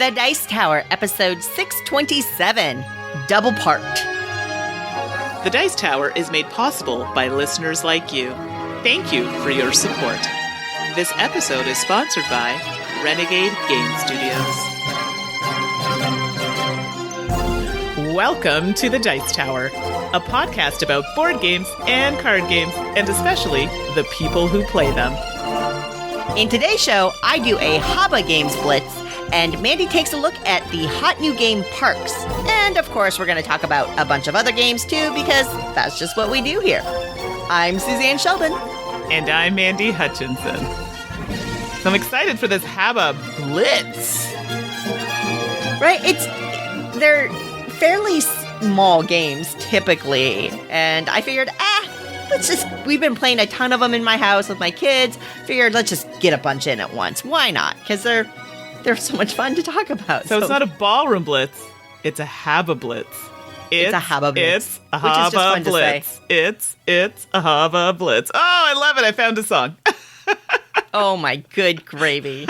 The Dice Tower, episode 627, Double Parked. The Dice Tower is made possible by listeners like you. Thank you for your support. This episode is sponsored by Renegade Game Studios. Welcome to The Dice Tower, a podcast about board games and card games, and especially the people who play them. In today's show, I do a HABA Games Blitz, and Mandy takes a look at the hot new game Parks. And of course, we're going to talk about a bunch of other games too, because that's just what we do here. I'm Suzanne Sheldon. And I'm Mandy Hutchinson. So I'm excited for this HABA Blitz. Right? They're fairly small games, typically. And I figured, we've been playing a ton of them in my house with my kids. Figured, let's just get a bunch in at once. Why not? Because they're so much fun to talk about. So it's not a ballroom blitz. It's a HABA blitz. It's a HABA blitz. It's a HABA blitz. It's a HABA blitz. Oh, I love it. I found a song. Oh, my good gravy.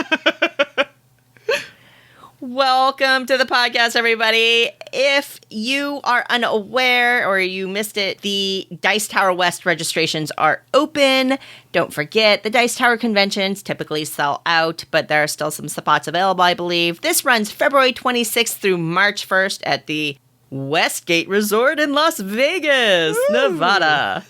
Welcome to the podcast, everybody. If you are unaware or you missed it, the Dice Tower West registrations are open. Don't forget, the Dice Tower conventions typically sell out, but there are still some spots available, I believe. This runs February 26th through March 1st at the Westgate Resort in Las Vegas, Nevada.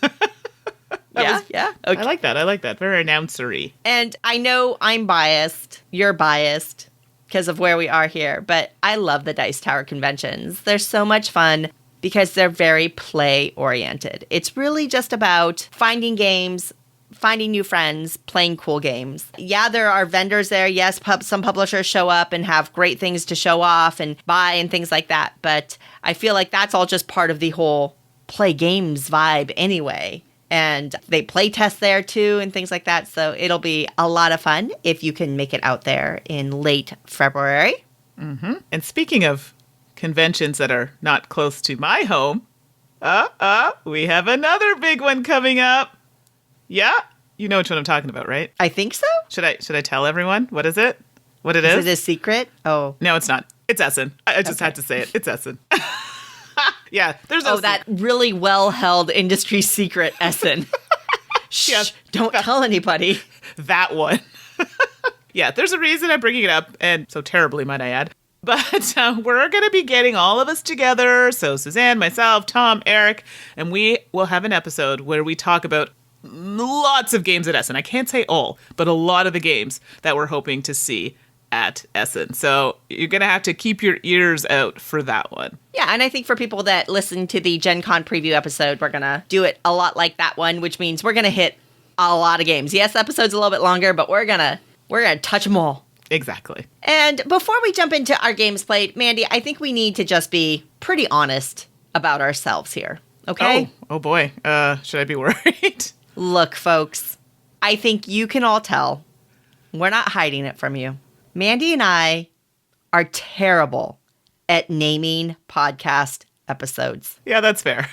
Yeah. Okay. I like that. Very announcery. And I know I'm biased. You're biased because of where we are here, but I love the Dice Tower conventions. They're so much fun because they're very play-oriented. It's really just about finding games, finding new friends, playing cool games. Yeah, there are vendors there. Yes, some publishers show up and have great things to show off and buy and things like that, but I feel like that's all just part of the whole play games vibe anyway. And they play test there too and things like that. So it'll be a lot of fun if you can make it out there in late February. Mm-hmm. And speaking of conventions that are not close to my home, we have another big one coming up. Yeah, you know which one I'm talking about, right? I think so. Should I tell everyone what is it? What it is? Is it a secret? Oh. No, it's not. It's Essen. I just had to say it. It's Essen. Yeah, there's that really well-held industry secret, Essen. Shh, yes, don't tell anybody. That one. Yeah, there's a reason I'm bringing it up, and so terribly, might I add. But we're going to be getting all of us together, so Suzanne, myself, Tom, Eric, and we will have an episode where we talk about lots of games at Essen. I can't say all, but a lot of the games that we're hoping to see at Essen. So you're going to have to keep your ears out for that one. Yeah, and I think for people that listen to the Gen Con preview episode, we're going to do it a lot like that one, which means we're going to hit a lot of games. Yes, the episode's a little bit longer, but we're going to touch them all. Exactly. And before we jump into our games played, Mandy, I think we need to just be pretty honest about ourselves here. Okay? Oh boy. Should I be worried? Look, folks, I think you can all tell. We're not hiding it from you. Mandy and I are terrible at naming podcast episodes. Yeah, that's fair.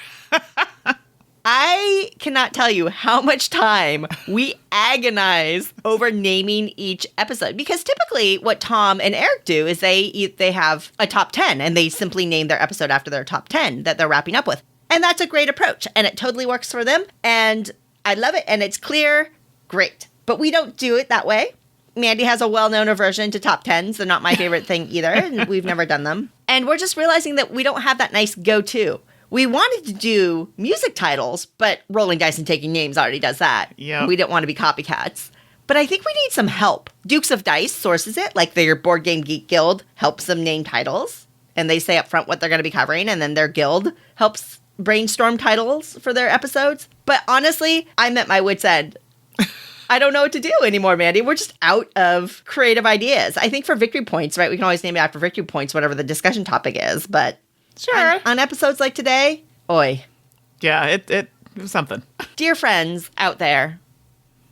I cannot tell you how much time we agonize over naming each episode. Because typically what Tom and Eric do is they have a top 10 and they simply name their episode after their top 10 that they're wrapping up with. And that's a great approach. And it totally works for them. And I love it. And it's clear. Great. But we don't do it that way. Mandy has a well-known aversion to top 10s. They're not my favorite thing either, and we've never done them. And we're just realizing that we don't have that nice go-to. We wanted to do music titles, but Rolling Dice and Taking Names already does that. Yep. We didn't want to be copycats. But I think we need some help. Dukes of Dice sources it, like their Board Game Geek Guild helps them name titles, and they say up front what they're going to be covering, and then their guild helps brainstorm titles for their episodes. But honestly, I'm at my wit's end. I don't know what to do anymore, Mandy. We're just out of creative ideas. I think for victory points, right, we can always name it after victory points, whatever the discussion topic is. But sure, on episodes like today, oi. Yeah, it was something. Dear friends out there,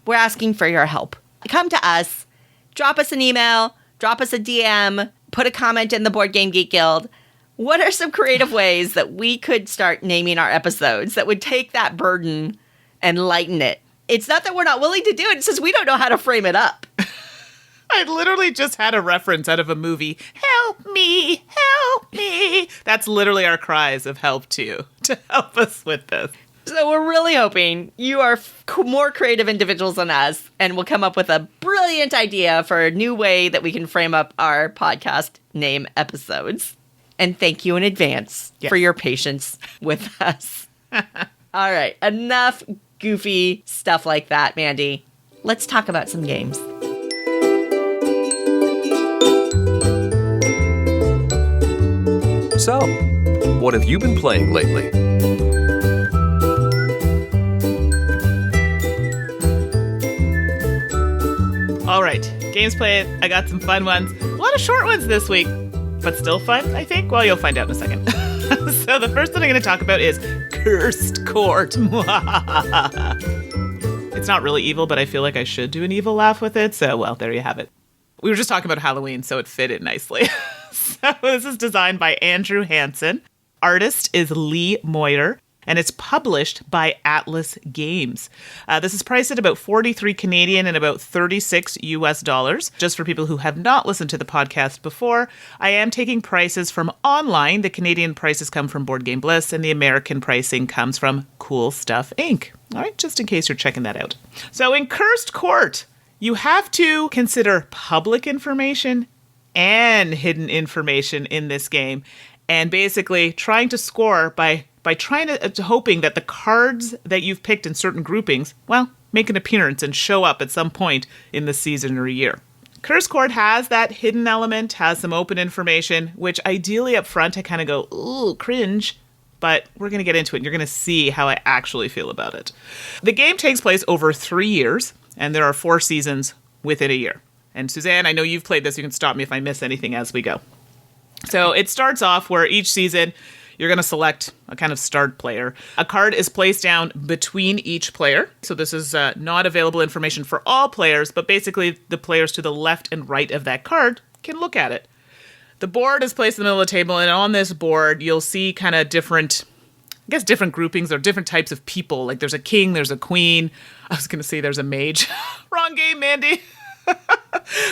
we're asking for your help. Come to us, drop us an email, drop us a DM, put a comment in the Board Game Geek Guild. What are some creative ways that we could start naming our episodes that would take that burden and lighten it? It's not that we're not willing to do it. It's just we don't know how to frame it up. I literally just had a reference out of a movie. Help me, help me. That's literally our cries of help to you to help us with this. So we're really hoping you are more creative individuals than us and will come up with a brilliant idea for a new way that we can frame up our podcast name episodes. And thank you in advance for your patience with us. All right, enough goofy stuff like that, Mandy. Let's talk about some games. So, what have you been playing lately? All right, games played. I got some fun ones. A lot of short ones this week, but still fun, I think. Well, you'll find out in a second. So the first one I'm going to talk about is Cursed Court. It's not really evil, but I feel like I should do an evil laugh with it. So, well, there you have it. We were just talking about Halloween, so it fit in nicely. So this is designed by Andrew Hansen. Artist is Lee Moyer, and it's published by Atlas Games. This is priced at about 43 Canadian and about 36 US dollars. Just for people who have not listened to the podcast before, I am taking prices from online. The Canadian prices come from Board Game Bliss, and the American pricing comes from Cool Stuff Inc. All right, just in case you're checking that out. So in Cursed Court, you have to consider public information and hidden information in this game, and basically trying to score by trying to hoping that the cards that you've picked in certain groupings, well, make an appearance and show up at some point in the season or year. Cursed Court has that hidden element, has some open information, which ideally up front I kind of go, ooh, cringe. But we're going to get into it, and you're going to see how I actually feel about it. The game takes place over 3 years, and there are 4 seasons within a year. And Suzanne, I know you've played this. You can stop me if I miss anything as we go. So it starts off where each season you're going to select a kind of start player. A card is placed down between each player. So this is not available information for all players, but basically the players to the left and right of that card can look at it. The board is placed in the middle of the table, and on this board you'll see kind of different groupings or different types of people. Like there's a king, there's a queen. I was going to say there's a mage. Wrong game, Mandy.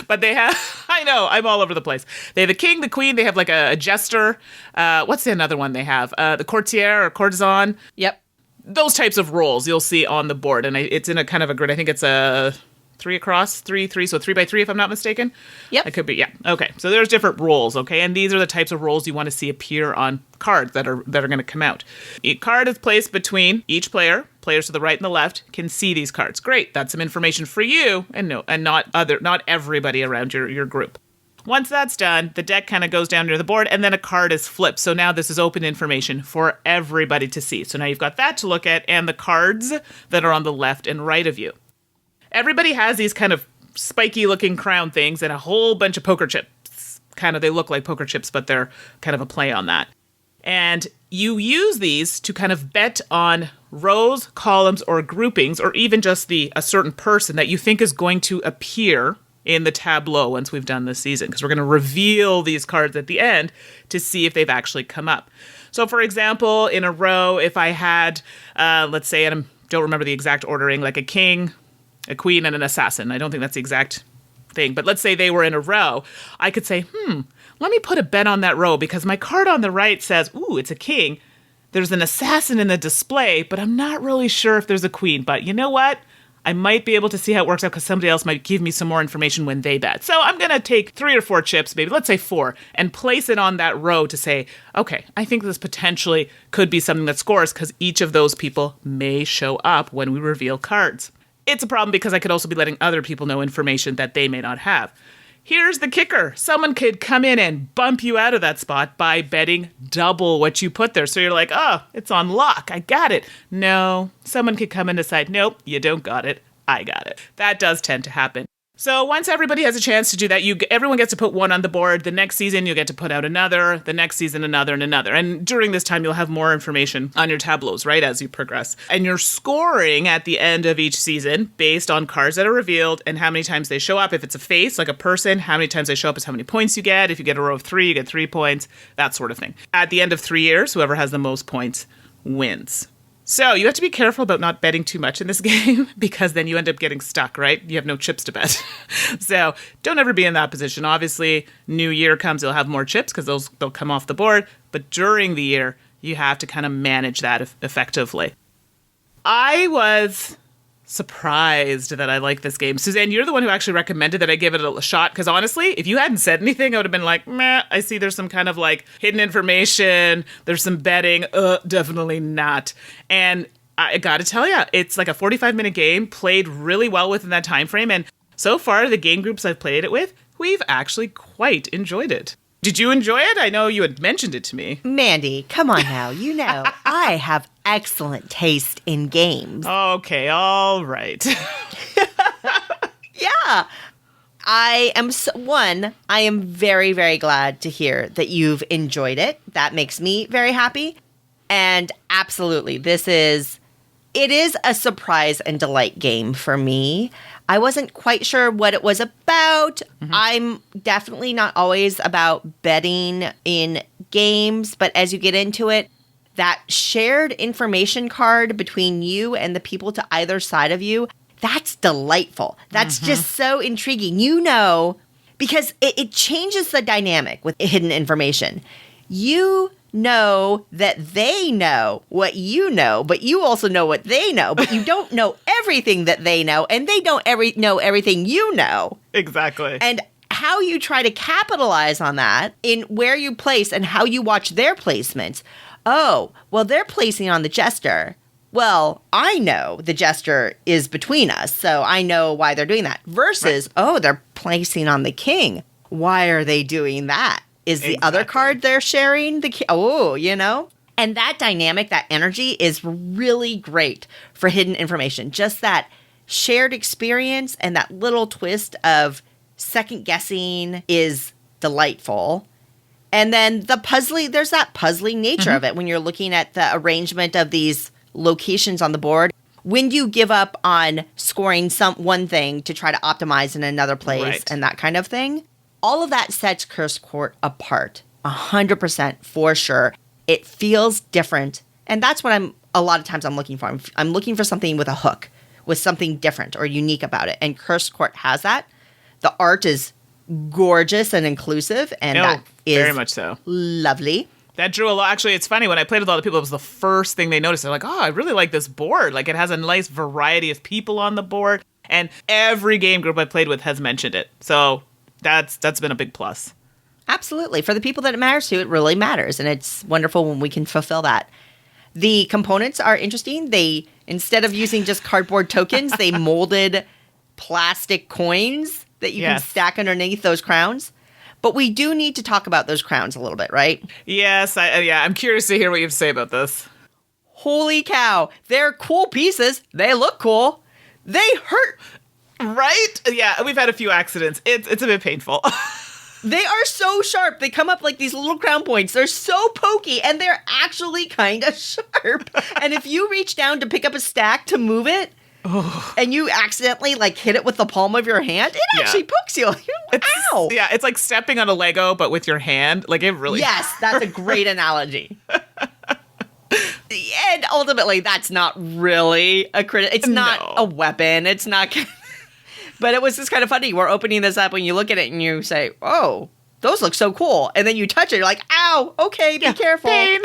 But they have, I know, I'm all over the place. They have the king, the queen, they have like a jester. What's the another one they have? The courtier or courtesan. Yep. Those types of roles you'll see on the board. And it's in a kind of a grid. I think it's a 3 across, 3, so 3 by 3 if I'm not mistaken. Yep. It could be, yeah. Okay, so there's different roles, okay? And these are the types of roles you want to see appear on cards that are going to come out. Each card is placed between each player. Players to the right and the left can see these cards. Great, that's some information for you and not everybody around your group. Once that's done, the deck kind of goes down near the board, and then a card is flipped. So now this is open information for everybody to see. So now you've got that to look at, and the cards that are on the left and right of you. Everybody has these kind of spiky-looking crown things and a whole bunch of poker chips. They look like poker chips, but they're kind of a play on that. And you use these to kind of bet on rows, columns, or groupings, or even just a certain person that you think is going to appear in the tableau once we've done this season, because we're going to reveal these cards at the end to see if they've actually come up. So, for example, in a row, if I had, let's say, and I don't remember the exact ordering, like a king, a queen, and an assassin. I don't think that's the exact thing, but let's say they were in a row. I could say, let me put a bet on that row because my card on the right says, ooh, it's a king. There's an assassin in the display, but I'm not really sure if there's a queen. But you know what? I might be able to see how it works out because somebody else might give me some more information when they bet. So I'm going to take 3 or 4 chips, maybe let's say 4, and place it on that row to say, okay, I think this potentially could be something that scores because each of those people may show up when we reveal cards. It's a problem because I could also be letting other people know information that they may not have. Here's the kicker. Someone could come in and bump you out of that spot by betting double what you put there. So you're like, oh, it's on lock. I got it. No, someone could come in and decide, nope, you don't got it. I got it. That does tend to happen. So once everybody has a chance to do that, everyone gets to put one on the board. The next season, you'll get to put out another. The next season, another and another. And during this time, you'll have more information on your tableaus, right, as you progress. And you're scoring at the end of each season based on cards that are revealed and how many times they show up. If it's a face, like a person, how many times they show up is how many points you get. If you get a row of 3, you get 3 points, that sort of thing. At the end of 3 years, whoever has the most points wins. So you have to be careful about not betting too much in this game because then you end up getting stuck, right? You have no chips to bet. So don't ever be in that position. Obviously, new year comes, you'll have more chips because they'll come off the board. But during the year, you have to kind of manage that effectively. I was surprised that I like this game. Suzanne, you're the one who actually recommended that I give it a shot because honestly, if you hadn't said anything, I would have been like, meh, I see there's some kind of like hidden information, there's some betting, definitely not. And I gotta tell you, it's like a 45-minute game, played really well within that time frame, and so far, the game groups I've played it with, we've actually quite enjoyed it. Did you enjoy it? I know you had mentioned it to me. Mandy, come on now. You know, I have excellent taste in games. Okay, all right. Yeah. I am very, very glad to hear that you've enjoyed it. That makes me very happy. And absolutely, it is a surprise and delight game for me. I wasn't quite sure what it was about. Mm-hmm. I'm definitely not always about betting in games, but as you get into it, that shared information card between you and the people to either side of you, that's delightful. That's just so intriguing. You know, because it changes the dynamic with hidden information. You know that they know what you know, but you also know what they know, but you don't know everything that they know, and they don't know everything you know. Exactly. And how you try to capitalize on that in where you place and how you watch their placements. Oh, well, they're placing on the jester. Well, I know the jester is between us, so I know why they're doing that. Versus, oh, they're placing on the king. Why are they doing that? Is the other card they're sharing the king? Oh, you know? And that dynamic, that energy is really great for hidden information. Just that shared experience and that little twist of second guessing is delightful. And then there's that puzzling nature of it when you're looking at the arrangement of these locations on the board. When you give up on scoring one thing to try to optimize in another place and that kind of thing, all of that sets Cursed Court apart, 100% for sure. It feels different, and that's what a lot of times I'm looking for. I'm looking for something with a hook, with something different or unique about it, and Cursed Court has that. The art is gorgeous and inclusive, and that is very much so lovely. That drew a lot. Actually, it's funny, when I played with all the people, it was the first thing they noticed. They're like, oh, I really like this board. Like, it has a nice variety of people on the board, and every game group I played with has mentioned it. So that's been a big plus. Absolutely. For the people that it matters to, it really matters. And it's wonderful when we can fulfill that. The components are interesting. They, instead of using just cardboard tokens, they molded plastic coins that you can stack underneath those crowns. But we do need to talk about those crowns a little bit, right? Yes. I'm curious to hear what you have to say about this. Holy cow. They're cool pieces. They look cool. They hurt. Right? Yeah, we've had a few accidents. It's a bit painful. They are so sharp. They come up like these little crown points. They're so pokey, and they're actually kind of sharp. And if you reach down to pick up a stack to move it, and you accidentally like hit it with the palm of your hand, it actually pokes you. Ow! Yeah, it's like stepping on a Lego, but with your hand. Like, it really... Yes, that's a great analogy. And ultimately, that's not really a crit. It's not a weapon. It's not... But it was just kind of funny. We're opening this up and you look at it and you say, oh, those look so cool. And then you touch it. You're like, ow, okay, be careful. Pain.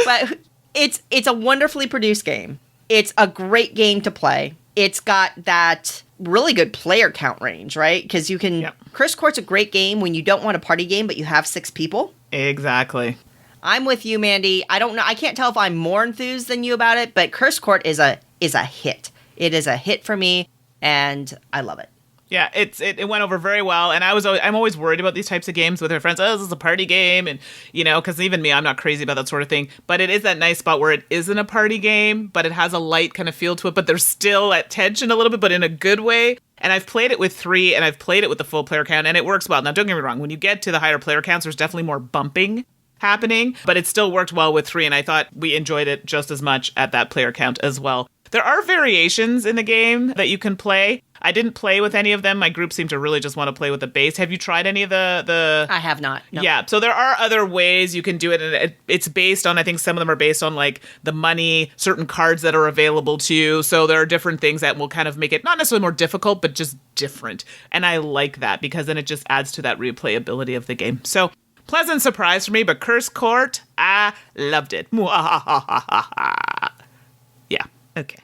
But it's a wonderfully produced game. It's a great game to play. It's got that really good player count range, right? Because you can... Yep. Cursed Court's a great game when you don't want a party game, but you have 6 people. Exactly. I'm with you, Mandy. I don't know. I can't tell if I'm more enthused than you about it, but Cursed Court is a hit. It is a hit for me. And I love it. Yeah, it went over very well. And I'm always worried about these types of games with our friends. Oh, this is a party game. And, you know, because even me, I'm not crazy about that sort of thing. But it is that nice spot where it isn't a party game, but it has a light kind of feel to it. But there's still at tension a little bit, but in a good way. And I've played it with 3, and I've played it with the full player count, and it works well. Now, don't get me wrong. When you get to the higher player counts, there's definitely more bumping happening. But it still worked well with 3, and I thought we enjoyed it just as much at that player count as well. There are variations in the game that you can play. I didn't play with any of them. My group seemed to really just want to play with the base. Have you tried any of the I have not. No. Yeah, so there are other ways you can do it, and it's based on, I think some of them are based on like the money, certain cards that are available to you. So there are different things that will kind of make it not necessarily more difficult, but just different. And I like that because then it just adds to that replayability of the game. So pleasant surprise for me, but Curse Court, I loved it. Yeah, okay.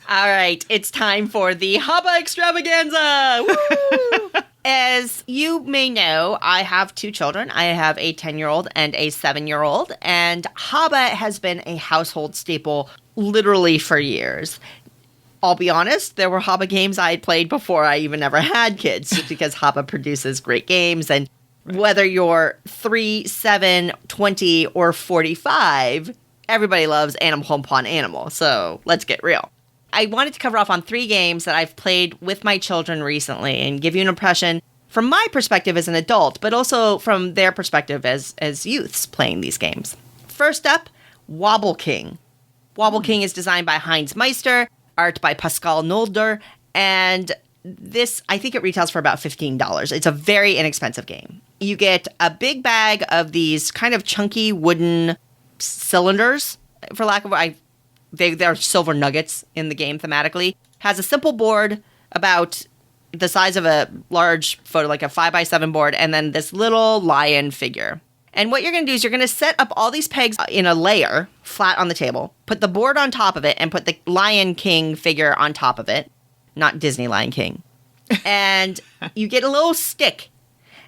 All right, it's time for the HABA extravaganza. Woo! As you may know, I have 2 children. I have a 10-year-old and a 7-year-old, and HABA has been a household staple literally for years. I'll be honest, there were HABA games I had played before I even ever had kids, because HABA produces great games, and whether you're 3, 7, 20, or 45, everybody loves Animal Home Pawn Animal, so let's get real. I wanted to cover off on 3 games that I've played with my children recently and give you an impression from my perspective as an adult, but also from their perspective as youths playing these games. First up, Wobble King. Wobble King is designed by Heinz Meister, art by Pascal Nolder, and this, I think it retails for about $15. It's a very inexpensive game. You get a big bag of these kind of chunky wooden cylinders, for lack of they're silver nuggets in the game thematically. Has a simple board about the size of a large photo, like a 5x7 board, and then this little lion figure. And what you're going to do is you're going to set up all these pegs in a layer flat on the table, put the board on top of it, and put the Lion King figure on top of it. Not Disney Lion King. And you get a little stick.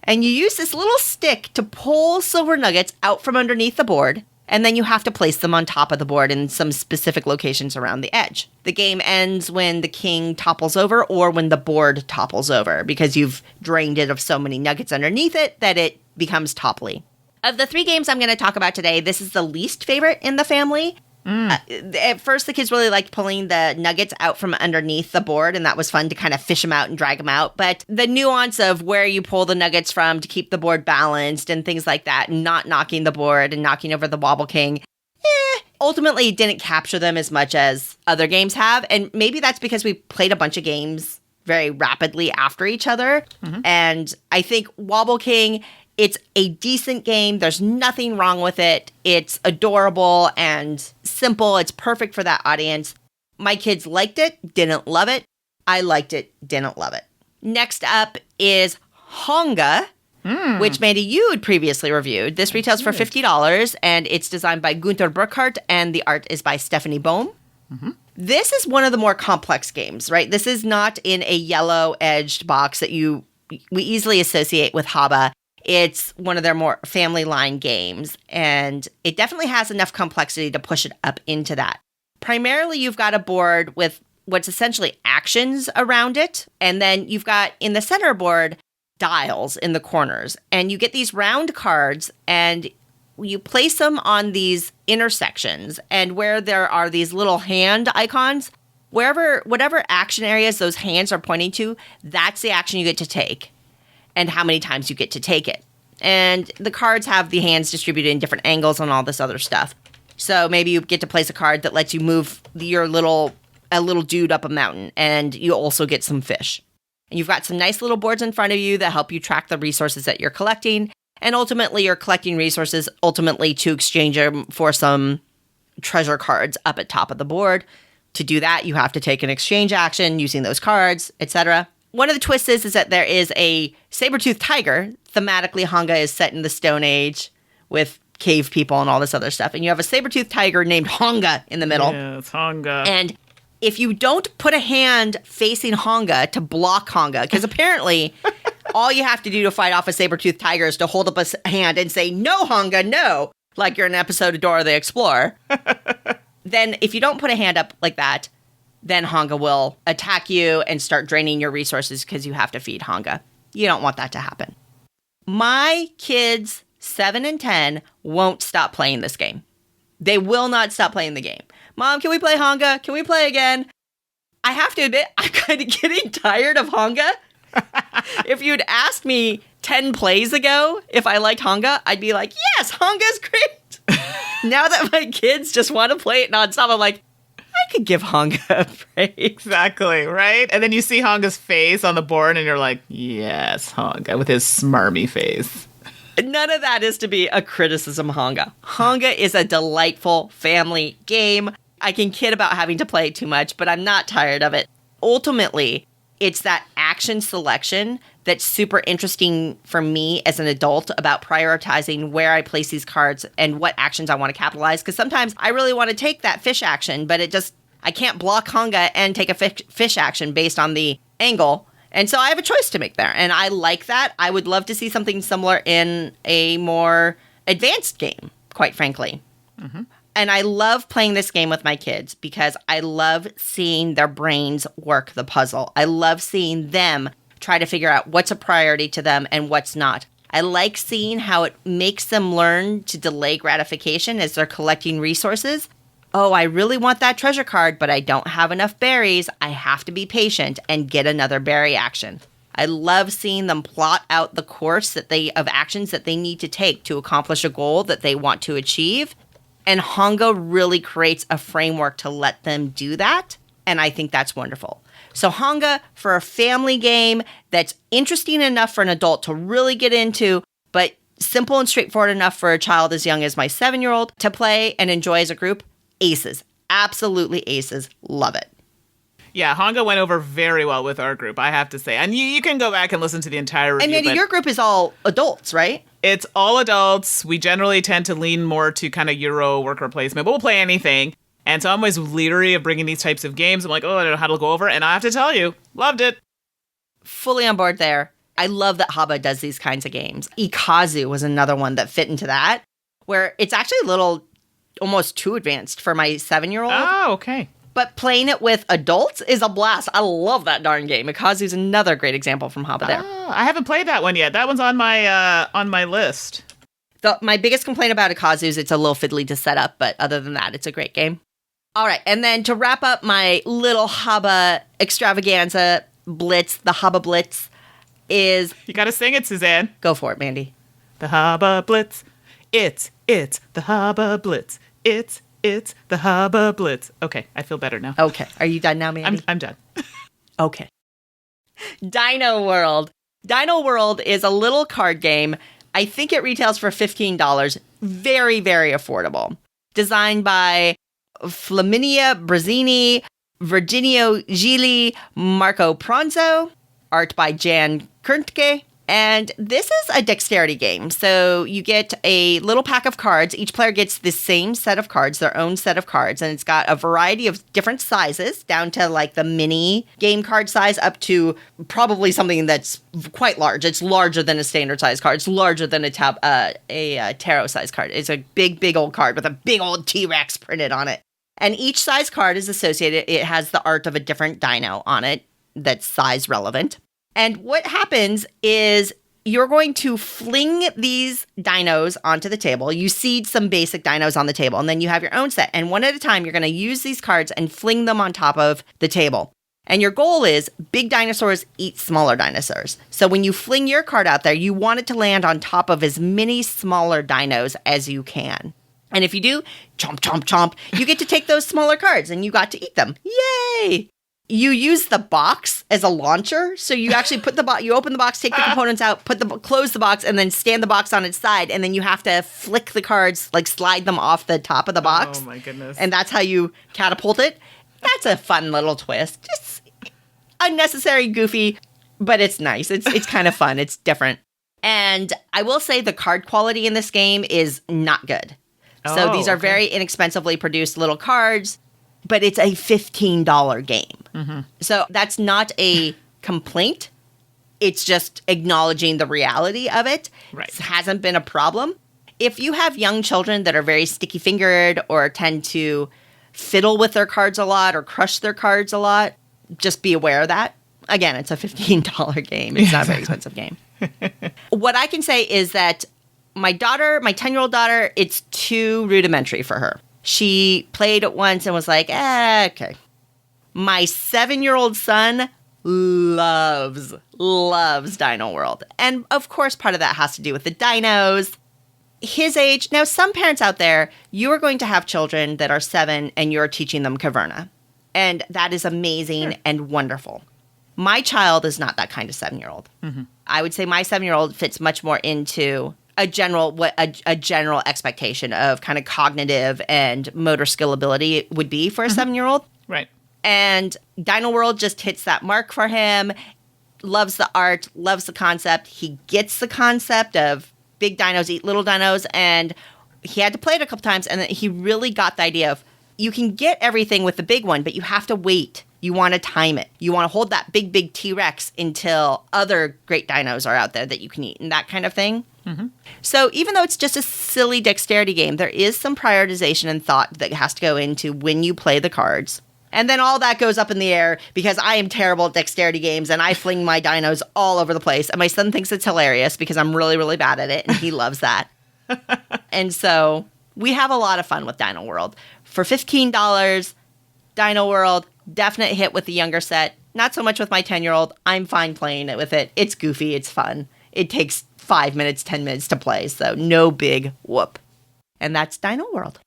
And you use this little stick to pull silver nuggets out from underneath the board. And then you have to place them on top of the board in some specific locations around the edge. The game ends when the king topples over or when the board topples over, because you've drained it of so many nuggets underneath it that it becomes topply. Of the 3 games I'm going to talk about today, this is the least favorite in the family. At first, the kids really liked pulling the nuggets out from underneath the board, and that was fun to kind of fish them out and drag them out. But the nuance of where you pull the nuggets from to keep the board balanced and things like that, and not knocking the board and knocking over the Wobble King, ultimately didn't capture them as much as other games have. And maybe that's because we played a bunch of games very rapidly after each other. And I think Wobble King, it's a decent game. There's nothing wrong with it. It's adorable and simple. It's perfect for that audience. My kids liked it, didn't love it. I liked it, didn't love it. Next up is Honga, which Mandy, you had previously reviewed. This retails for $50, and it's designed by Gunther Burkhardt, and the art is by Stephanie Bohm. This is one of the more complex games, right? This is not in a yellow-edged box that we easily associate with HABA. It's one of their more family line games, and it definitely has enough complexity to push it up into that. Primarily, you've got a board with what's essentially actions around it, and then you've got, in the center board, dials in the corners. And you get these round cards, and you place them on these intersections, and where there are these little hand icons, whatever action areas those hands are pointing to, that's the action you get to take, and how many times you get to take it. And the cards have the hands distributed in different angles and all this other stuff. So maybe you get to place a card that lets you move a little dude up a mountain, and you also get some fish. And you've got some nice little boards in front of you that help you track the resources that you're collecting. And ultimately, you're collecting resources to exchange them for some treasure cards up at top of the board. To do that, you have to take an exchange action using those cards, etc. One of the twists is that there is a saber-toothed tiger. Thematically, Honga is set in the Stone Age with cave people and all this other stuff. And you have a saber-toothed tiger named Honga in the middle. Yeah, it's Honga. And if you don't put a hand facing Honga to block Honga, because apparently all you have to do to fight off a saber-toothed tiger is to hold up a hand and say, "No, Honga, no," like you're in an episode of Dora the Explorer. Then if you don't put a hand up like that, then Honga will attack you and start draining your resources because you have to feed Honga. You don't want that to happen. My kids, 7 and 10, won't stop playing this game. They will not stop playing the game. "Mom, can we play Honga? Can we play again?" I have to admit, I'm kind of getting tired of Honga. If you'd asked me 10 plays ago if I liked Honga, I'd be like, yes, Honga's great. Now that my kids just want to play it nonstop, I'm like, I I could give Honga a break. Exactly, right? And then you see Honga's face on the board and you're like, yes, Honga, with his smarmy face. None of that is to be a criticism, Honga. Honga is a delightful family game. I can kid about having to play it too much, but I'm not tired of it. Ultimately, it's that action selection that's super interesting for me as an adult about prioritizing where I place these cards and what actions I want to capitalize. Because sometimes I really want to take that fish action, but I can't block Honga and take a fish action based on the angle. And so I have a choice to make there. And I like that. I would love to see something similar in a more advanced game, quite frankly. Mm-hmm. And I love playing this game with my kids because I love seeing their brains work the puzzle. I love seeing them try to figure out what's a priority to them and what's not. I like seeing how it makes them learn to delay gratification as they're collecting resources. Oh, I really want that treasure card, but I don't have enough berries. I have to be patient and get another berry action. I love seeing them plot out the course of actions that they need to take to accomplish a goal that they want to achieve. And Honga really creates a framework to let them do that. And I think that's wonderful. So Honga, for a family game that's interesting enough for an adult to really get into, but simple and straightforward enough for a child as young as my 7-year-old to play and enjoy as a group, aces. Absolutely aces. Love it. Yeah, Honga went over very well with our group, I have to say. And you can go back and listen to the entire review. And Mandy, your group is all adults, right? It's all adults. We generally tend to lean more to kind of Euro worker placement, but we'll play anything. And so I'm always leery of bringing these types of games. I'm like, oh, I don't know how to go over. And I have to tell you, loved it. Fully on board there. I love that HABA does these kinds of games. Ikazu was another one that fit into that, where it's actually a little almost too advanced for my 7-year-old. Oh, okay. But playing it with adults is a blast. I love that darn game. Ikazu's another great example from HABA there. Oh, I haven't played that one yet. That one's on my list. My biggest complaint about Ikazu is it's a little fiddly to set up, but other than that, it's a great game. All right, and then to wrap up my little HABA extravaganza blitz, the HABA blitz is... You gotta sing it, Suzanne. Go for it, Mandy. The HABA blitz. It's the HABA blitz. It's the HABA blitz. Okay, I feel better now. Okay, are you done now, Mandy? I'm done. Okay. Dino World. Dino World is a little card game. I think it retails for $15. Very, very affordable. Designed by Flaminia Brazzini, Virginio Gili, Marco Pronzo. Art by Jan Kurtke. And this is a dexterity game. So you get a little pack of cards. Each player gets the same set of cards, their own set of cards. And it's got a variety of different sizes, down to like the mini game card size up to probably something that's quite large. It's larger than a standard size card. It's larger than a tarot size card. It's a big, big old card with a big old T-Rex printed on it. And each size card is associated. It has the art of a different dino on it that's size relevant. And what happens is you're going to fling these dinos onto the table. You seed some basic dinos on the table, and then you have your own set. And one at a time, you're going to use these cards and fling them on top of the table. And your goal is big dinosaurs eat smaller dinosaurs. So when you fling your card out there, you want it to land on top of as many smaller dinos as you can. And if you do, chomp, chomp, chomp, you get to take those smaller cards and you got to eat them. Yay! You use the box as a launcher. So you actually put you open the box, take the components out, close the box, and then stand the box on its side. And then you have to flick the cards, like slide them off the top of the box. Oh my goodness. And that's how you catapult it. That's a fun little twist. Just unnecessary, goofy, but it's nice. It's kind of fun. It's different. And I will say the card quality in this game is not good. So these are very inexpensively produced little cards. But it's a $15 game. Mm-hmm. So that's not a complaint. It's just acknowledging the reality of it. Right. It hasn't been a problem. If you have young children that are very sticky-fingered or tend to fiddle with their cards a lot or crush their cards a lot, just be aware of that. Again, it's a $15 game. It's not a very expensive game. What I can say is that my 10-year-old daughter, it's too rudimentary for her. She played it once and was like, okay. My 7-year-old son loves Dino World. And of course, part of that has to do with the dinos. His age. Now, some parents out there, you are going to have children that are 7 and you're teaching them Caverna. And that is amazing and wonderful. My child is not that kind of 7-year-old. I would say my 7-year-old fits much more into a general expectation of kind of cognitive and motor skill ability would be for a 7-year-old. Right. And Dino World just hits that mark for him. Loves the art, loves the concept. He gets the concept of big dinos eat little dinos, and he had to play it a couple times, and then he really got the idea of you can get everything with the big one, but you have to wait. You want to time it. You want to hold that big T-Rex until other great dinos are out there that you can eat and that kind of thing. So even though it's just a silly dexterity game, there is some prioritization and thought that has to go into when you play the cards. And then all that goes up in the air because I am terrible at dexterity games and I fling my dinos all over the place. And my son thinks it's hilarious because I'm really, really bad at it and he loves that. And so we have a lot of fun with Dino World. For $15, Dino World, definite hit with the younger set. Not so much with my 10-year-old. I'm fine playing it with it. It's goofy. It's fun. It takes 5 minutes, 10 minutes to play. So no big whoop. And that's Dino World.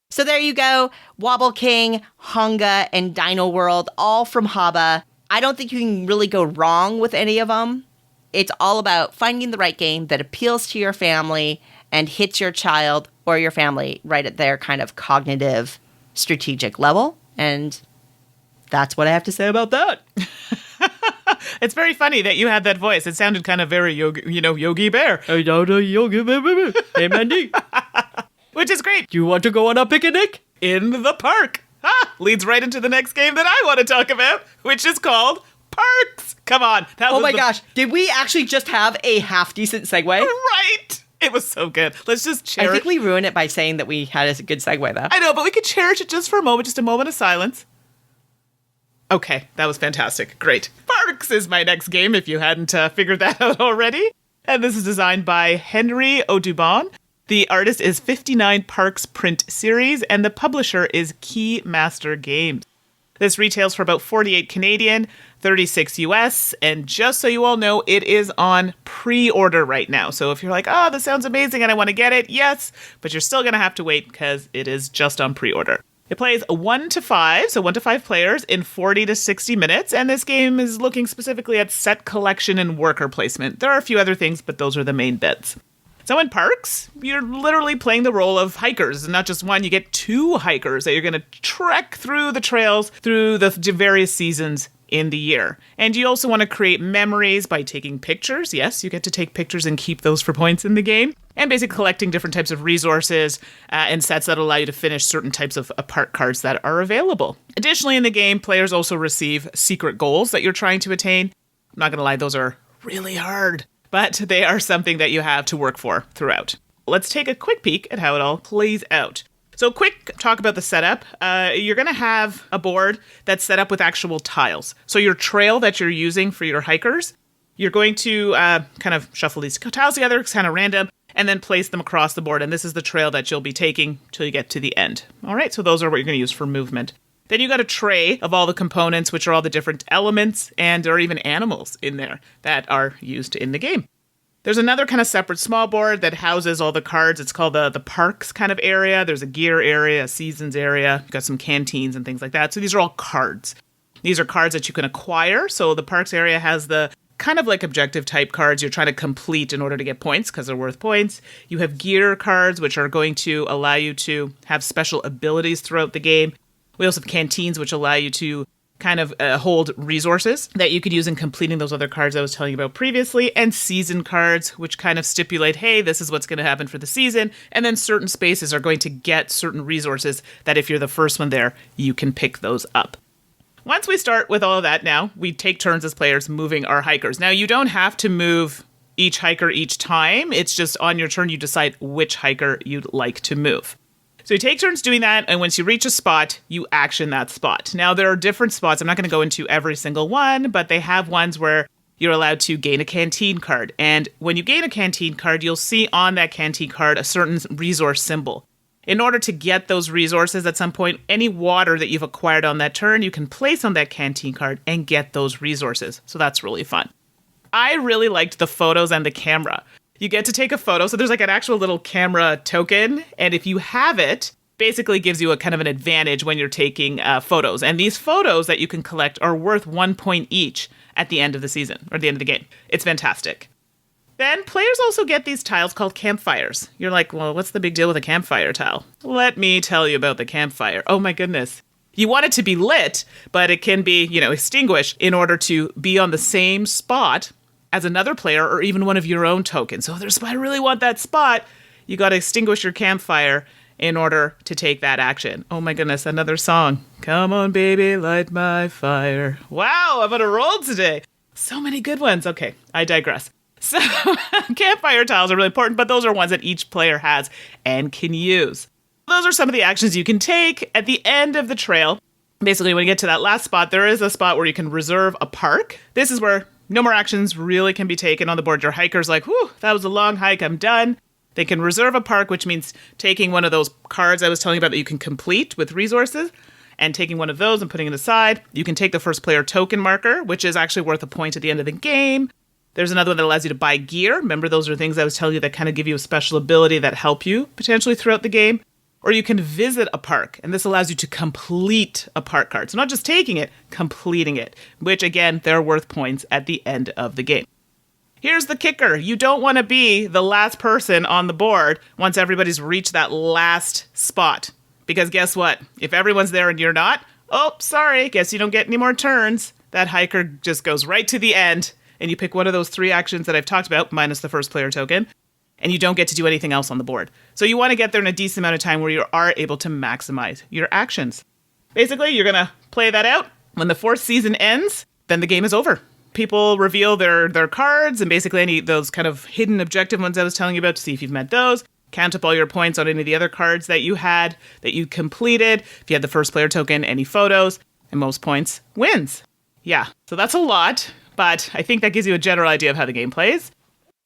So there you go. Wobble King, Hunga, and Dino World, all from HABA. I don't think you can really go wrong with any of them. It's all about finding the right game that appeals to your family and hits your child or your family right at their kind of cognitive, strategic level. And that's what I have to say about that. It's very funny that you had that voice. It sounded kind of very Yogi Bear. Hey, Yogi, baby. Hey, Mandy. Which is great. Do you want to go on a picnic? In the park. Leads right into the next game that I want to talk about, which is called Parks. Come on. Oh my gosh. Did we actually just have a half-decent segue? Right. It was so good. Let's just cherish. I think we ruined it by saying that we had a good segue, though. I know, but we could cherish it just for a moment, just a moment of silence. Okay, that was fantastic. Great. Parks is my next game, if you hadn't figured that out already. And this is designed by Henry Audubon. The artist is 59 Parks Print Series, and the publisher is Keymaster Games. This retails for about 48 Canadian, 36 US, and just so you all know, it is on pre-order right now. So if you're like, oh, this sounds amazing and I want to get it, yes, but you're still going to have to wait because it is just on pre-order. It plays 1 to 5, so 1 to 5 players in 40 to 60 minutes, and this game is looking specifically at set collection and worker placement. There are a few other things, but those are the main bits. So in Parks, you're literally playing the role of hikers, and not just one, you get 2 hikers that you're going to trek through the trails through the various seasons in the year. And you also want to create memories by taking pictures. Yes, you get to take pictures and keep those for points in the game. And basically collecting different types of resources and sets that allow you to finish certain types of park cards that are available. Additionally, in the game, players also receive secret goals that you're trying to attain. I'm not going to lie, those are really hard, but they are something that you have to work for throughout. Let's take a quick peek at how it all plays out. So quick talk about the setup. You're going to have a board that's set up with actual tiles. So your trail that you're using for your hikers, you're going to kind of shuffle these tiles together, it's kind of random, and then place them across the board. And this is the trail that you'll be taking till you get to the end. All right, so those are what you're going to use for movement. Then you got a tray of all the components, which are all the different elements, and there are even animals in there that are used in the game. There's another kind of separate small board that houses all the cards. It's called the parks kind of area. There's a gear area, a seasons area. You've got some canteens and things like that. So these are all cards. These are cards that you can acquire. So the parks area has the kind of like objective type cards you're trying to complete in order to get points because they're worth points. You have gear cards, which are going to allow you to have special abilities throughout the game. We also have canteens, which allow you to kind of hold resources that you could use in completing those other cards I was telling you about previously, and season cards, which kind of stipulate, hey, this is what's going to happen for the season, and then certain spaces are going to get certain resources that if you're the first one there, you can pick those up. Once we start with all of that now, we take turns as players moving our hikers. Now, you don't have to move each hiker each time. It's just on your turn, you decide which hiker you'd like to move. So you take turns doing that, and once you reach a spot, you action that spot. Now, there are different spots. I'm not going to go into every single one, but they have ones where you're allowed to gain a canteen card. And when you gain a canteen card, you'll see on that canteen card a certain resource symbol. In order to get those resources at some point, any water that you've acquired on that turn, you can place on that canteen card and get those resources. So that's really fun. I really liked the photos and the camera. You get to take a photo. So there's like an actual little camera token. And if you have it, basically gives you a kind of an advantage when you're taking photos. And these photos that you can collect are worth 1 point each at the end of the season, or the end of the game. It's fantastic. Then players also get these tiles called campfires. You're like, well, what's the big deal with a campfire tile? Let me tell you about the campfire. Oh my goodness. You want it to be lit, but it can be, extinguished in order to be on the same spot as another player or even one of your own tokens. So if I really want that spot, you got to extinguish your campfire in order to take that action. Oh my goodness, another song. Come on, baby, light my fire. Wow, I'm on a roll today. So many good ones. Okay, I digress. So campfire tiles are really important, but those are ones that each player has and can use. Those are some of the actions you can take at the end of the trail. Basically, when you get to that last spot, there is a spot where you can reserve a park. This is where no more actions really can be taken on the board. Your hiker's like, whew, that was a long hike, I'm done. They can reserve a park, which means taking one of those cards I was telling you about that you can complete with resources, and taking one of those and putting it aside. You can take the first player token marker, which is actually worth a point at the end of the game. There's another one that allows you to buy gear. Remember, those are things I was telling you that kind of give you a special ability that help you potentially throughout the game. Or you can visit a park, and this allows you to complete a park card. So not just taking it, completing it, which again, they're worth points at the end of the game. Here's the kicker. You don't want to be the last person on the board once everybody's reached that last spot. Because guess what? If everyone's there and you're not, oh, sorry, guess you don't get any more turns. That hiker just goes right to the end, and you pick one of those 3 actions that I've talked about, minus the first player token, and you don't get to do anything else on the board. So you want to get there in a decent amount of time where you are able to maximize your actions. Basically, you're going to play that out. When the 4th season ends, then the game is over. People reveal their cards, and basically any of those kind of hidden objective ones I was telling you about to see if you've met those. Count up all your points on any of the other cards that you had, that you completed. If you had the first player token, any photos, and most points wins. Yeah, so that's a lot, but I think that gives you a general idea of how the game plays.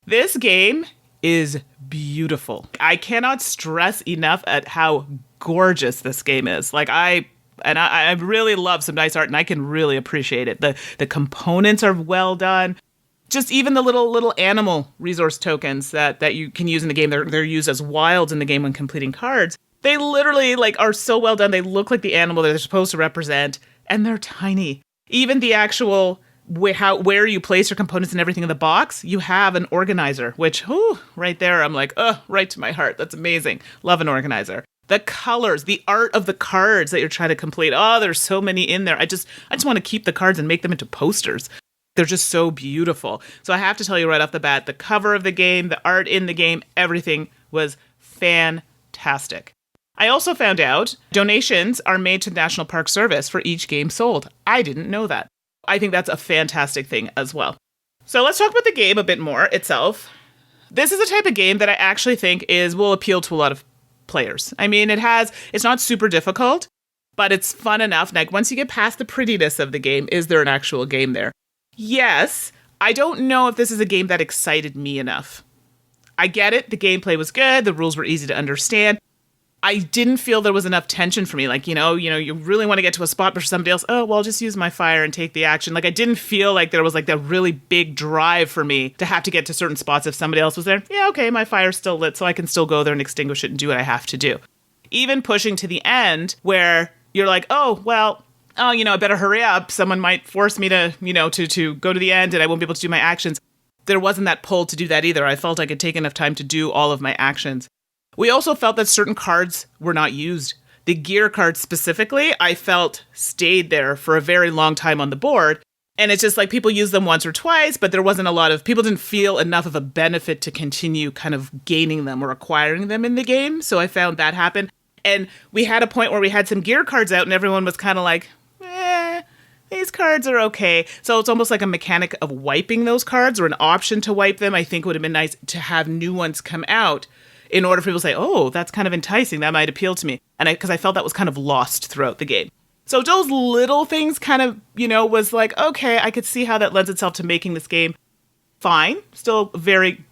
This game is beautiful. I cannot stress enough at how gorgeous this game is. I really love some nice art, and I can really appreciate it. The components are well done. Just even the little animal resource tokens that you can use in the game, they're used as wilds in the game when completing cards. They literally are so well done. They look like the animal that they're supposed to represent, and they're tiny. Even the actual where you place your components and everything in the box, you have an organizer, which, right there, I'm like, right to my heart. That's amazing. Love an organizer. The colors, the art of the cards that you're trying to complete. Oh, there's so many in there. I just want to keep the cards and make them into posters. They're just so beautiful. So I have to tell you right off the bat, the cover of the game, the art in the game, everything was fantastic. I also found out donations are made to the National Park Service for each game sold. I didn't know that. I think that's a fantastic thing as well. So let's talk about the game a bit more itself. This is a type of game that I actually think will appeal to a lot of players. I mean, it's not super difficult, but it's fun enough. Once you get past the prettiness of the game, is there an actual game there? Yes. I don't know if this is a game that excited me enough. I get it. The gameplay was good. The rules were easy to understand. I didn't feel there was enough tension for me. You really want to get to a spot for somebody else. Oh, well, I'll just use my fire and take the action. I didn't feel like there was that really big drive for me to have to get to certain spots if somebody else was there. Yeah, okay, my fire's still lit, so I can still go there and extinguish it and do what I have to do. Even pushing to the end where you're like, I better hurry up. Someone might force me to go to the end and I won't be able to do my actions. There wasn't that pull to do that either. I felt I could take enough time to do all of my actions. We also felt that certain cards were not used. The gear cards specifically, I felt stayed there for a very long time on the board. And it's just people used them once or twice, but there wasn't a lot of, people didn't feel enough of a benefit to continue kind of gaining them or acquiring them in the game. So I found that happen. And we had a point where we had some gear cards out and everyone was kind of like, these cards are okay. So it's almost like a mechanic of wiping those cards or an option to wipe them. I think would have been nice to have new ones come out in order for people to say, oh, that's kind of enticing. That might appeal to me. And because I felt that was kind of lost throughout the game. So those little things kind of, was okay, I could see how that lends itself to making this game fine. Still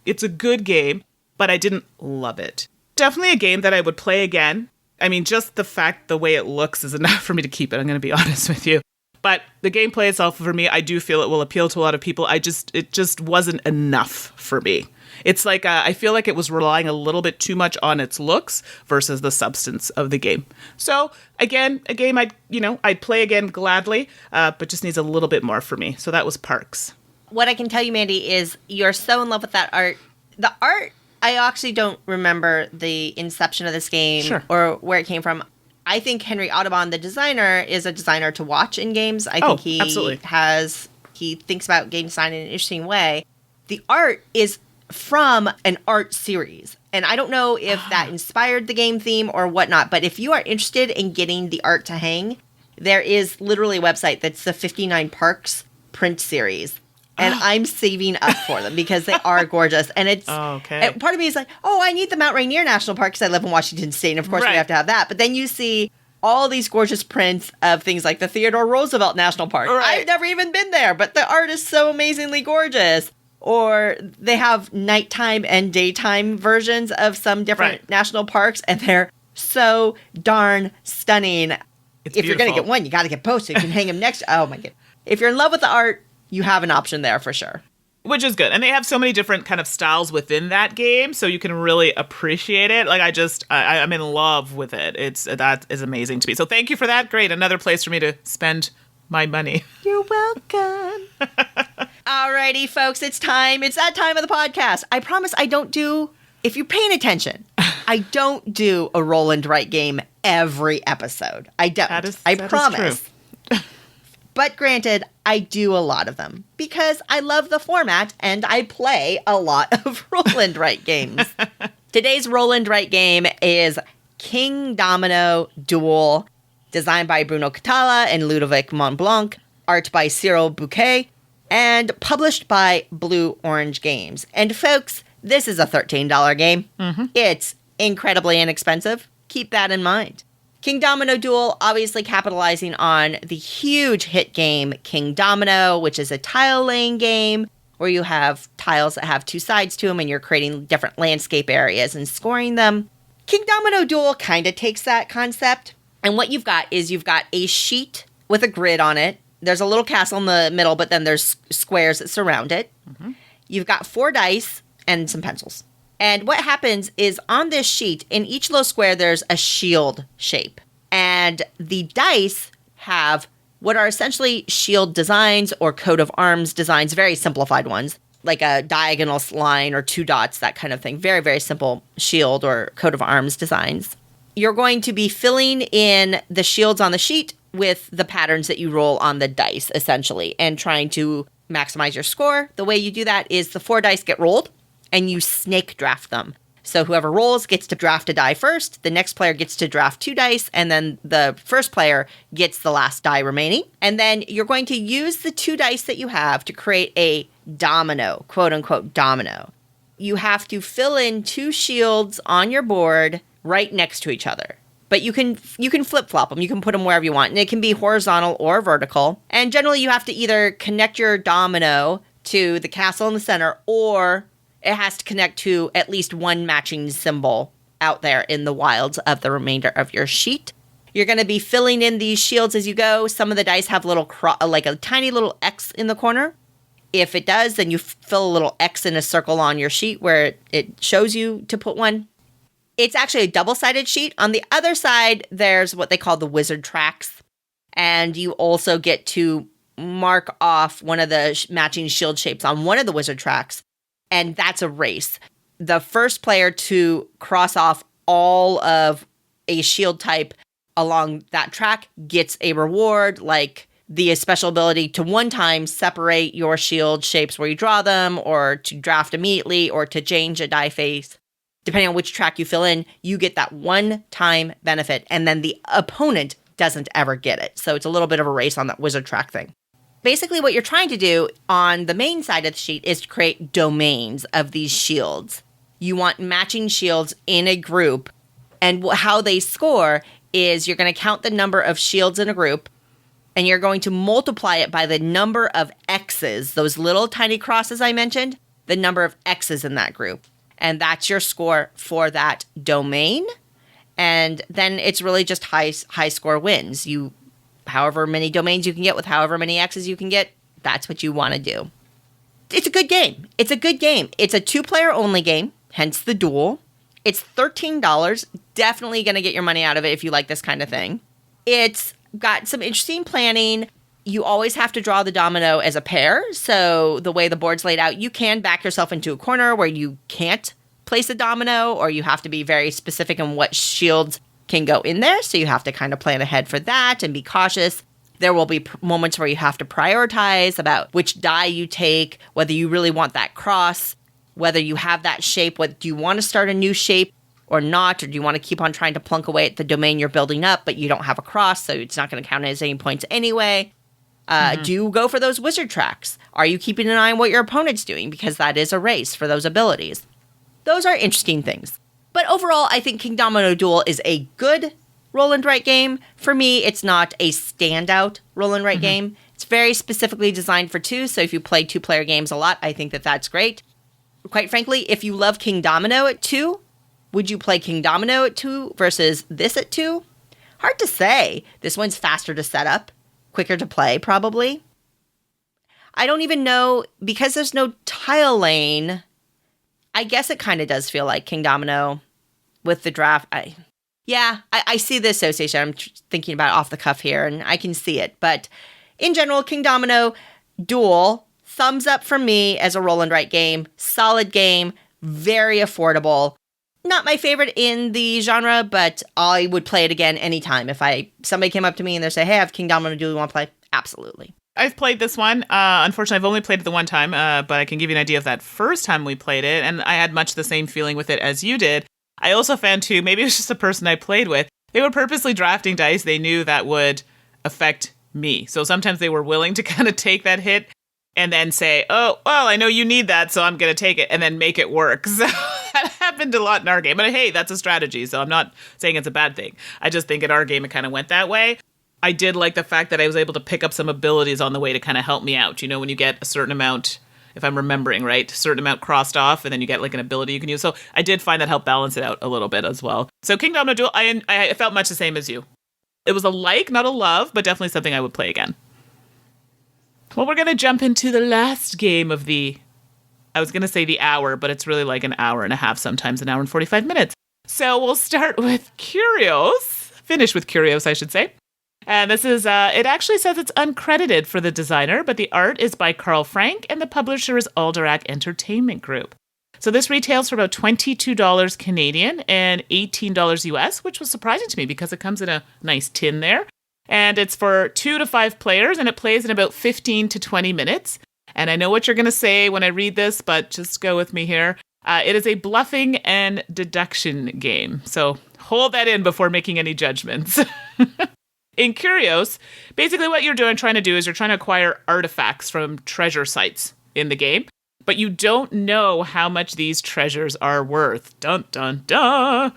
it's a good game, but I didn't love it. Definitely a game that I would play again. I mean, just the way it looks is enough for me to keep it. I'm going to be honest with you. But the gameplay itself, for me, I do feel it will appeal to a lot of people. It just wasn't enough for me. It's like I feel like it was relying a little bit too much on its looks versus the substance of the game. So again, a game I'd play again gladly, but just needs a little bit more for me. So that was Parks. What I can tell you, Mandy, is you're so in love with that art. The art, I actually don't remember the inception of this game or where it came from. I think Henry Audubon, the designer, is a designer to watch in games. I think he thinks about game design in an interesting way. The art is from an art series. And I don't know if that inspired the game theme or whatnot, but if you are interested in getting the art to hang, there is literally a website that's the 59 Parks print series. And I'm saving up for them because they are gorgeous. And it's and part of me is like, I need the Mount Rainier National Park because I live in Washington State. And of course, we have to have that. But then you see all these gorgeous prints of things like the Theodore Roosevelt National Park. Right. I've never even been there, but the art is so amazingly gorgeous. Or they have nighttime and daytime versions of some different national parks, and they're so darn stunning. If you're going to get one, you got to get both so you can hang them next. Oh, my God. If you're in love with the art, you have an option there for sure. Which is good. And they have so many different kind of styles within that game, so you can really appreciate it. Like, I'm in love with it. That is amazing to me. So thank you for that. Great. Another place for me to spend my money. You're welcome. Alrighty, folks, it's time. It's that time of the podcast. I promise I don't do, if you're paying attention, I don't do a roll and write game every episode. I don't. I promise. But granted, I do a lot of them because I love the format and I play a lot of roll and write games. Today's roll and write game is Kindomino Duel, designed by Bruno Catala and Ludovic Montblanc, art by Cyril Bouquet, and published by Blue Orange Games. And folks, this is a $13 game. Mm-hmm. It's incredibly inexpensive. Keep that in mind. Kindomino Duel, obviously capitalizing on the huge hit game Kingdomino, which is a tile-laying game where you have tiles that have two sides to them and you're creating different landscape areas and scoring them. Kingdomino Duel kind of takes that concept. And what you've got is you've got a sheet with a grid on it. There's a little castle in the middle, but then there's squares that surround it. Mm-hmm. You've got 4 dice and some pencils. And what happens is on this sheet, in each little square, there's a shield shape. And the dice have what are essentially shield designs or coat of arms designs, very simplified ones, like a diagonal line or 2 dots, that kind of thing. Very, very simple shield or coat of arms designs. You're going to be filling in the shields on the sheet with the patterns that you roll on the dice, essentially, and trying to maximize your score. The way you do that is the 4 dice get rolled, and you snake draft them. So whoever rolls gets to draft a die first, the next player gets to draft 2 dice, and then the first player gets the last die remaining. And then you're going to use the 2 dice that you have to create a domino, quote-unquote domino. You have to fill in 2 shields on your board right next to each other. But you can flip-flop them. You can put them wherever you want. And it can be horizontal or vertical. And generally, you have to either connect your domino to the castle in the center, or it has to connect to at least one matching symbol out there in the wilds of the remainder of your sheet. You're going to be filling in these shields as you go. Some of the dice have like a tiny little X in the corner. If it does, then you fill a little X in a circle on your sheet where it shows you to put one. It's actually a double-sided sheet. On the other side, there's what they call the wizard tracks. And you also get to mark off one of the matching shield shapes on one of the wizard tracks. And that's a race. The first player to cross off all of a shield type along that track gets a reward, like the special ability to one time separate your shield shapes where you draw them, or to draft immediately, or to change a die face. Depending on which track you fill in, you get that one-time benefit, and then the opponent doesn't ever get it. So it's a little bit of a race on that wizard track thing. Basically, what you're trying to do on the main side of the sheet is to create domains of these shields. You want matching shields in a group, and how they score is you're going to count the number of shields in a group, and you're going to multiply it by the number of X's, those little tiny crosses I mentioned, the number of X's in that group. And that's your score for that domain. And then it's really just high score wins. You however many domains you can get with however many X's you can get, that's what you want to do. It's a good game. It's a good game. It's a 2-player only game, hence the duel. It's $13. Definitely going to get your money out of it if you like this kind of thing. It's got some interesting planning. You always have to draw the domino as a pair. So the way the board's laid out, you can back yourself into a corner where you can't place a domino, or you have to be very specific in what shields can go in there. So you have to kind of plan ahead for that and be cautious. There will be moments where you have to prioritize about which die you take, whether you really want that cross, whether you have that shape. What do you want to start a new shape or not? Or do you want to keep on trying to plunk away at the domain you're building up, but you don't have a cross, so it's not going to count as any points anyway? Do you go for those wizard tracks? Are you keeping an eye on what your opponent's doing? Because that is a race for those abilities. Those are interesting things. But overall, I think Kindomino Duel is a good roll and write game. For me, it's not a standout roll and write game. It's very specifically designed for 2, so if you play 2-player games a lot, I think that that's great. Quite frankly, if you love Kingdomino at 2, would you play Kingdomino at 2 versus this at 2? Hard to say. This one's faster to set up, quicker to play, probably. I don't even know, because there's no tile lane, I guess it kind of does feel like Kingdomino with the draft. I see the association. I'm thinking about off the cuff here, and I can see it. But in general, Kindomino Duel, thumbs up from me as a roll and write game. Solid game, very affordable. Not my favorite in the genre, but I would play it again anytime. If somebody came up to me and they say, hey, I have Kindomino Duel, you want to play? Absolutely. I've played this one. Unfortunately, I've only played it the one time, but I can give you an idea of that first time we played it, and I had much the same feeling with it as you did. I also found, too, maybe it was just the person I played with, they were purposely drafting dice they knew that would affect me. So sometimes they were willing to kind of take that hit and then say, oh, well, I know you need that, so I'm going to take it, and then make it work. So that happened a lot in our game. But hey, that's a strategy, so I'm not saying it's a bad thing. I just think in our game it kind of went that way. I did like the fact that I was able to pick up some abilities on the way to kind of help me out. You know, when you get a certain amount, if I'm remembering right, a certain amount crossed off, and then you get like an ability you can use. So I did find that helped balance it out a little bit as well. So Kindomino Duel, I felt much the same as you. It was a like, not a love, but definitely something I would play again. Well, we're going to jump into the last game of I was going to say the hour, but it's really like an hour and a half, sometimes an hour and 45 minutes. So we'll start with Curios, finish with Curios, I should say. And this is, it actually says it's uncredited for the designer, but the art is by Carl Frank and the publisher is Alderac Entertainment Group. So this retails for about $22 Canadian and $18 US, which was surprising to me because it comes in a nice tin there. And it's for 2 to 5 players and it plays in about 15 to 20 minutes. And I know what you're going to say when I read this, but just go with me here. It is a bluffing and deduction game. So hold that in before making any judgments. In Curios, basically what you're trying to do is you're trying to acquire artifacts from treasure sites in the game, but you don't know how much these treasures are worth. Dun, dun, dun.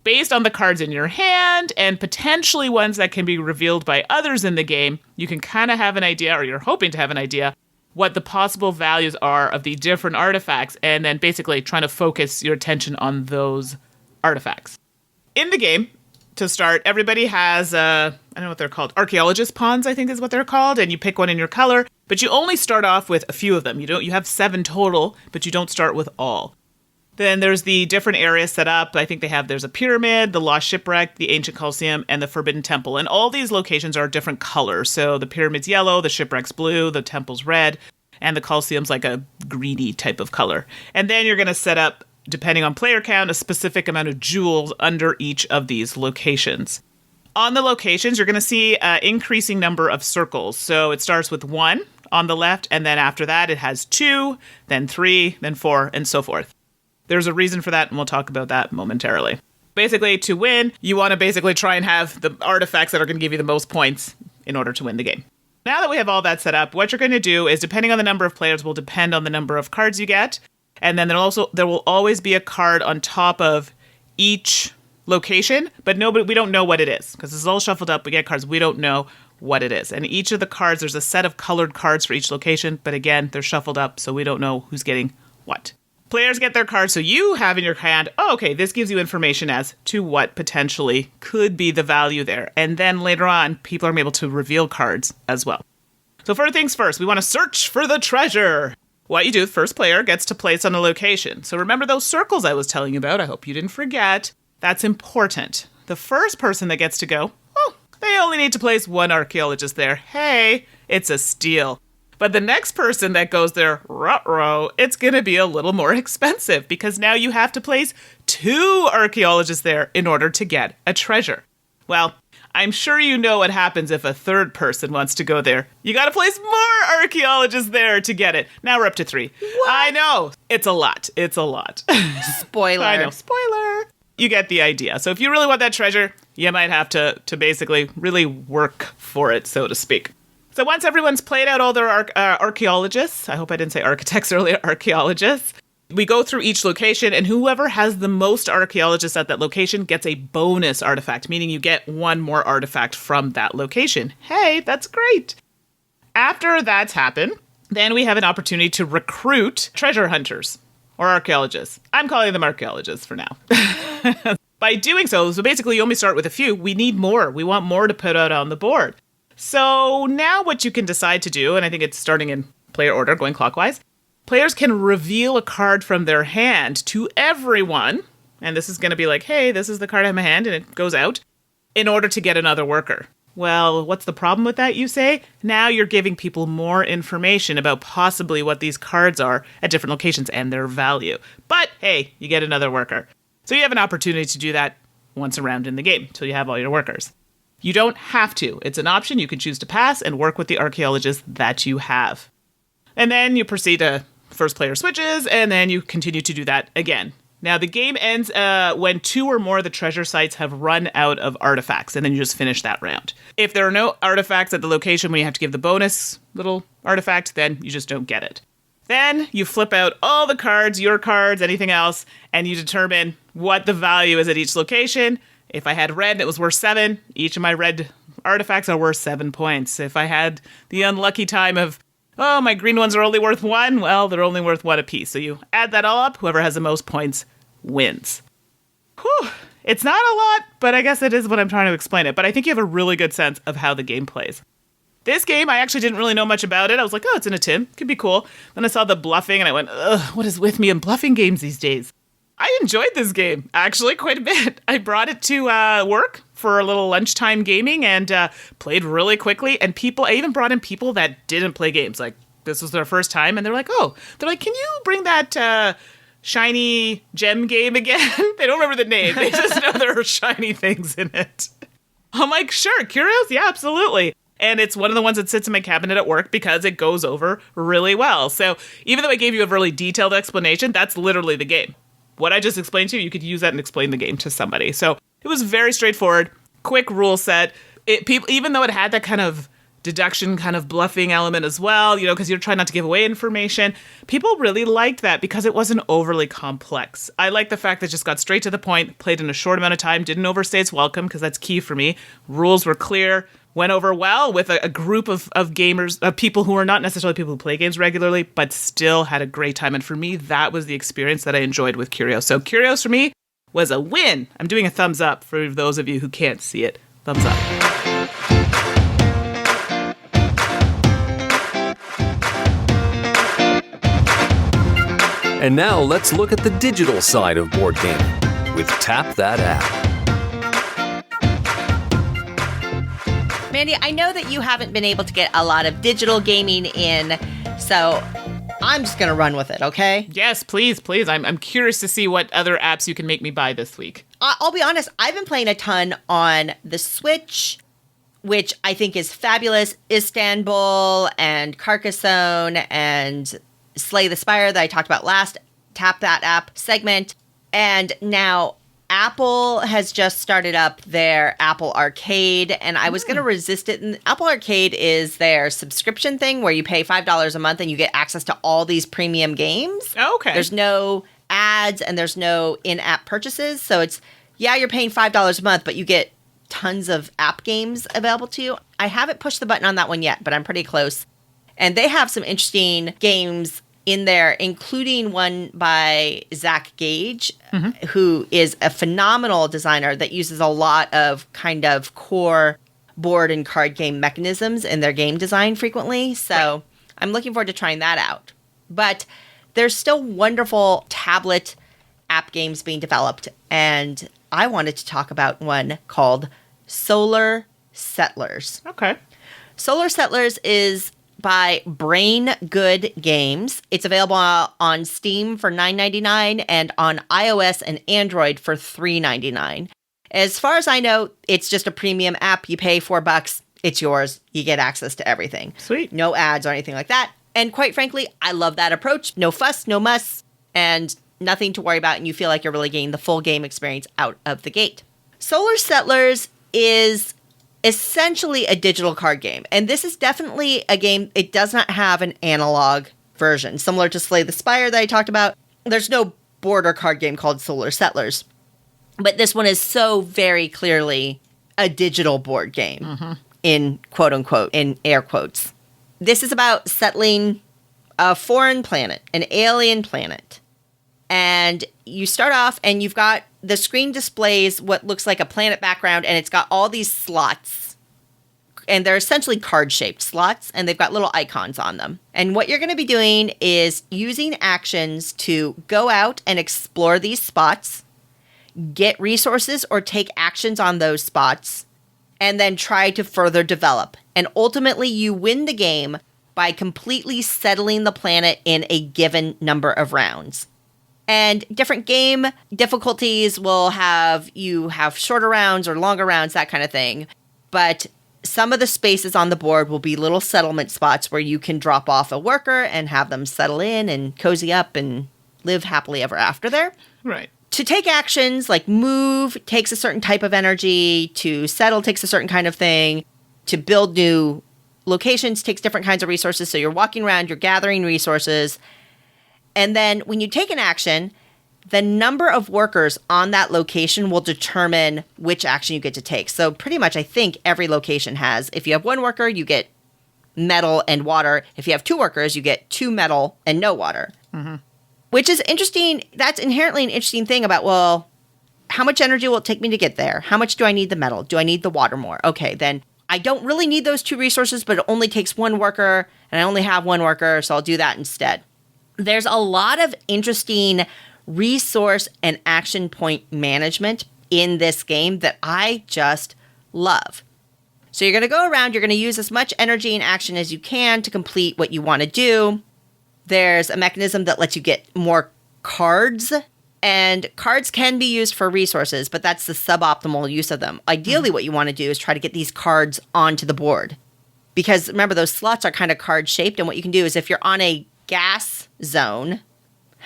Based on the cards in your hand and potentially ones that can be revealed by others in the game, you can kind of have an idea, or you're hoping to have an idea, what the possible values are of the different artifacts, and then basically trying to focus your attention on those artifacts. In the game, to start, everybody has, I don't know what they're called, archaeologist pawns, I think is what they're called, and you pick one in your color, but you only start off with a few of them. You have 7 total, but you don't start with all. Then there's the different areas set up. I think there's a pyramid, the Lost Shipwreck, the Ancient Colosseum, and the Forbidden Temple. And all these locations are different colors. So the pyramid's yellow, the shipwreck's blue, the temple's red, and the Colosseum's like a greeny type of color. And then you're going to set up, depending on player count, a specific amount of jewels under each of these locations. On the locations, you're going to see an increasing number of circles. So it starts with 1 on the left, and then after that it has 2, then 3, then 4, and so forth. There's a reason for that, and we'll talk about that momentarily. Basically, to win, you want to basically try and have the artifacts that are going to give you the most points in order to win the game. Now that we have all that set up, what you're going to do is, depending on the number of players, will depend on the number of cards you get. And then there will always be a card on top of each location, but we don't know what it is because it's all shuffled up. We get cards, we don't know what it is. And each of the cards, there's a set of colored cards for each location, but again, they're shuffled up, so we don't know who's getting what. Players get their cards, so you have in your hand, oh, okay, this gives you information as to what potentially could be the value there. And then later on, people are able to reveal cards as well. So first things first, we want to search for the treasure. What you do, the first player gets to place on a location. So remember those circles I was telling you about? I hope you didn't forget. That's important. The first person that gets to go, oh, they only need to place one archaeologist there. Hey, it's a steal. But the next person that goes there, ruh-roh, it's going to be a little more expensive because now you have to place 2 archaeologists there in order to get a treasure. Well, I'm sure you know what happens if a third person wants to go there. You got to place more archaeologists there to get it. Now we're up to 3. What? I know. It's a lot. It's a lot. Spoiler. I know. Spoiler. You get the idea. So if you really want that treasure, you might have to basically really work for it, so to speak. So once everyone's played out all their archaeologists, I hope I didn't say architects earlier, archaeologists, we go through each location, and whoever has the most archaeologists at that location gets a bonus artifact, meaning you get 1 more artifact from that location. Hey, that's great. After that's happened, then we have an opportunity to recruit treasure hunters or archaeologists. I'm calling them archaeologists for now. By doing so basically you only start with a few. We need more. We want more to put out on the board. So now what you can decide to do, and I think it's starting in player order, going clockwise, players can reveal a card from their hand to everyone, and this is going to be like, hey, this is the card I have in my hand, and it goes out, in order to get another worker. Well, what's the problem with that, you say? Now you're giving people more information about possibly what these cards are at different locations and their value. But, hey, you get another worker. So you have an opportunity to do that once around in the game, till you have all your workers. You don't have to. It's an option. You can choose to pass and work with the archaeologists that you have. And then you proceed to first player switches, and then you continue to do that again. Now, the game ends when 2 or more of the treasure sites have run out of artifacts, and then you just finish that round. If there are no artifacts at the location when you have to give the bonus little artifact, then you just don't get it. Then you flip out all the cards, your cards, anything else, and you determine what the value is at each location. If I had red and it was worth 7, each of my red artifacts are worth 7 points. If I had the unlucky time of, oh, my green ones are only worth 1, well, they're only worth 1 apiece. So you add that all up, whoever has the most points wins. Whew. It's not a lot, but I guess it is what I'm trying to explain it. But I think you have a really good sense of how the game plays. This game, I actually didn't really know much about it. I was like, oh, it's in a tin. Could be cool. Then I saw the bluffing and I went, ugh, what is with me in bluffing games these days? I enjoyed this game, actually, quite a bit. I brought it to work for a little lunchtime gaming and played really quickly. And I even brought in people that didn't play games. Like, this was their first time. And they're like, can you bring that shiny gem game again? They don't remember the name. They just know there are shiny things in it. I'm like, sure, Curios? Yeah, absolutely. And it's one of the ones that sits in my cabinet at work because it goes over really well. So even though I gave you a really detailed explanation, that's literally the game. What I just explained to you, you could use that and explain the game to somebody. So it was very straightforward, quick rule set. Even though it had that kind of deduction, kind of bluffing element as well, because you're trying not to give away information, people really liked that because it wasn't overly complex. I like the fact that it just got straight to the point, played in a short amount of time, didn't overstay its welcome because that's key for me. Rules were clear, went over well with a group of gamers, of people who are not necessarily people who play games regularly, but still had a great time. And for me, that was the experience that I enjoyed with Curios. So Curios for me was a win. I'm doing a thumbs up for those of you who can't see it. Thumbs up. And now let's look at the digital side of board gaming with Tap That App. Mandy, I know that you haven't been able to get a lot of digital gaming in, so I'm just going to run with it, okay? Yes, please. I'm curious to see what other apps you can make me buy this week. I'll be honest, I've been playing a ton on the Switch, which I think is fabulous. Istanbul and Carcassonne and Slay the Spire that I talked about last Tap That App segment. And now Apple has just started up their Apple Arcade, and I was going to resist it. And Apple Arcade is their subscription thing where you pay $5 a month and you get access to all these premium games. Oh, okay. There's no ads and there's no in-app purchases. So you're paying $5 a month, but you get tons of app games available to you. I haven't pushed the button on that one yet, but I'm pretty close. And they have some interesting games in there, including one by Zach Gage, who is a phenomenal designer that uses a lot of kind of core board and card game mechanisms in their game design frequently. So I'm looking forward to trying that out. But there's still wonderful tablet app games being developed. And I wanted to talk about one called Solar Settlers. Okay. Solar Settlers is by Brain Good Games. It's available on Steam for $9.99 and on iOS and Android for $3.99. As far as I know, it's just a premium app. You pay $4. It's yours. You get access to everything. Sweet. No ads or anything like that. And quite frankly, I love that approach. No fuss, no muss, and nothing to worry about. And you feel like you're really getting the full game experience out of the gate. Solar Settlers is essentially a digital card game. And this is definitely a game, it does not have an analog version. Similar to Slay the Spire that I talked about, there's no board or card game called Solar Settlers. But this one is so very clearly a digital board game, in quote unquote, in air quotes. This is about settling a foreign planet, an alien planet. And you start off and you've got the screen displays what looks like a planet background, and it's got all these slots. And they're essentially card-shaped slots, and they've got little icons on them. And what you're going to be doing is using actions to go out and explore these spots, get resources or take actions on those spots, and then try to further develop. And ultimately, you win the game by completely settling the planet in a given number of rounds. And different game difficulties will have you have shorter rounds or longer rounds, that kind of thing. But some of the spaces on the board will be little settlement spots where you can drop off a worker and have them settle in and cozy up and live happily ever after there. Right. To take actions like move takes a certain type of energy, to settle takes a certain kind of thing, to build new locations takes different kinds of resources. So you're walking around, you're gathering resources. And then when you take an action, the number of workers on that location will determine which action you get to take. So pretty much I think every location has, if you have one worker, you get metal and water. If you have two workers, you get 2 metal and no water. Which is interesting. That's inherently an interesting thing about, well, how much energy will it take me to get there? How much do I need the metal? Do I need the water more? Okay, then I don't really need those 2 resources, but it only takes 1 worker, and I only have 1 worker, so I'll do that instead. There's a lot of interesting resource and action point management in this game that I just love. So you're going to go around, you're going to use as much energy and action as you can to complete what you want to do. There's a mechanism that lets you get more cards, and cards can be used for resources, but that's the suboptimal use of them. Ideally, what you want to do is try to get these cards onto the board. Because remember, those slots are kind of card-shaped, and what you can do is if you're on a gas zone,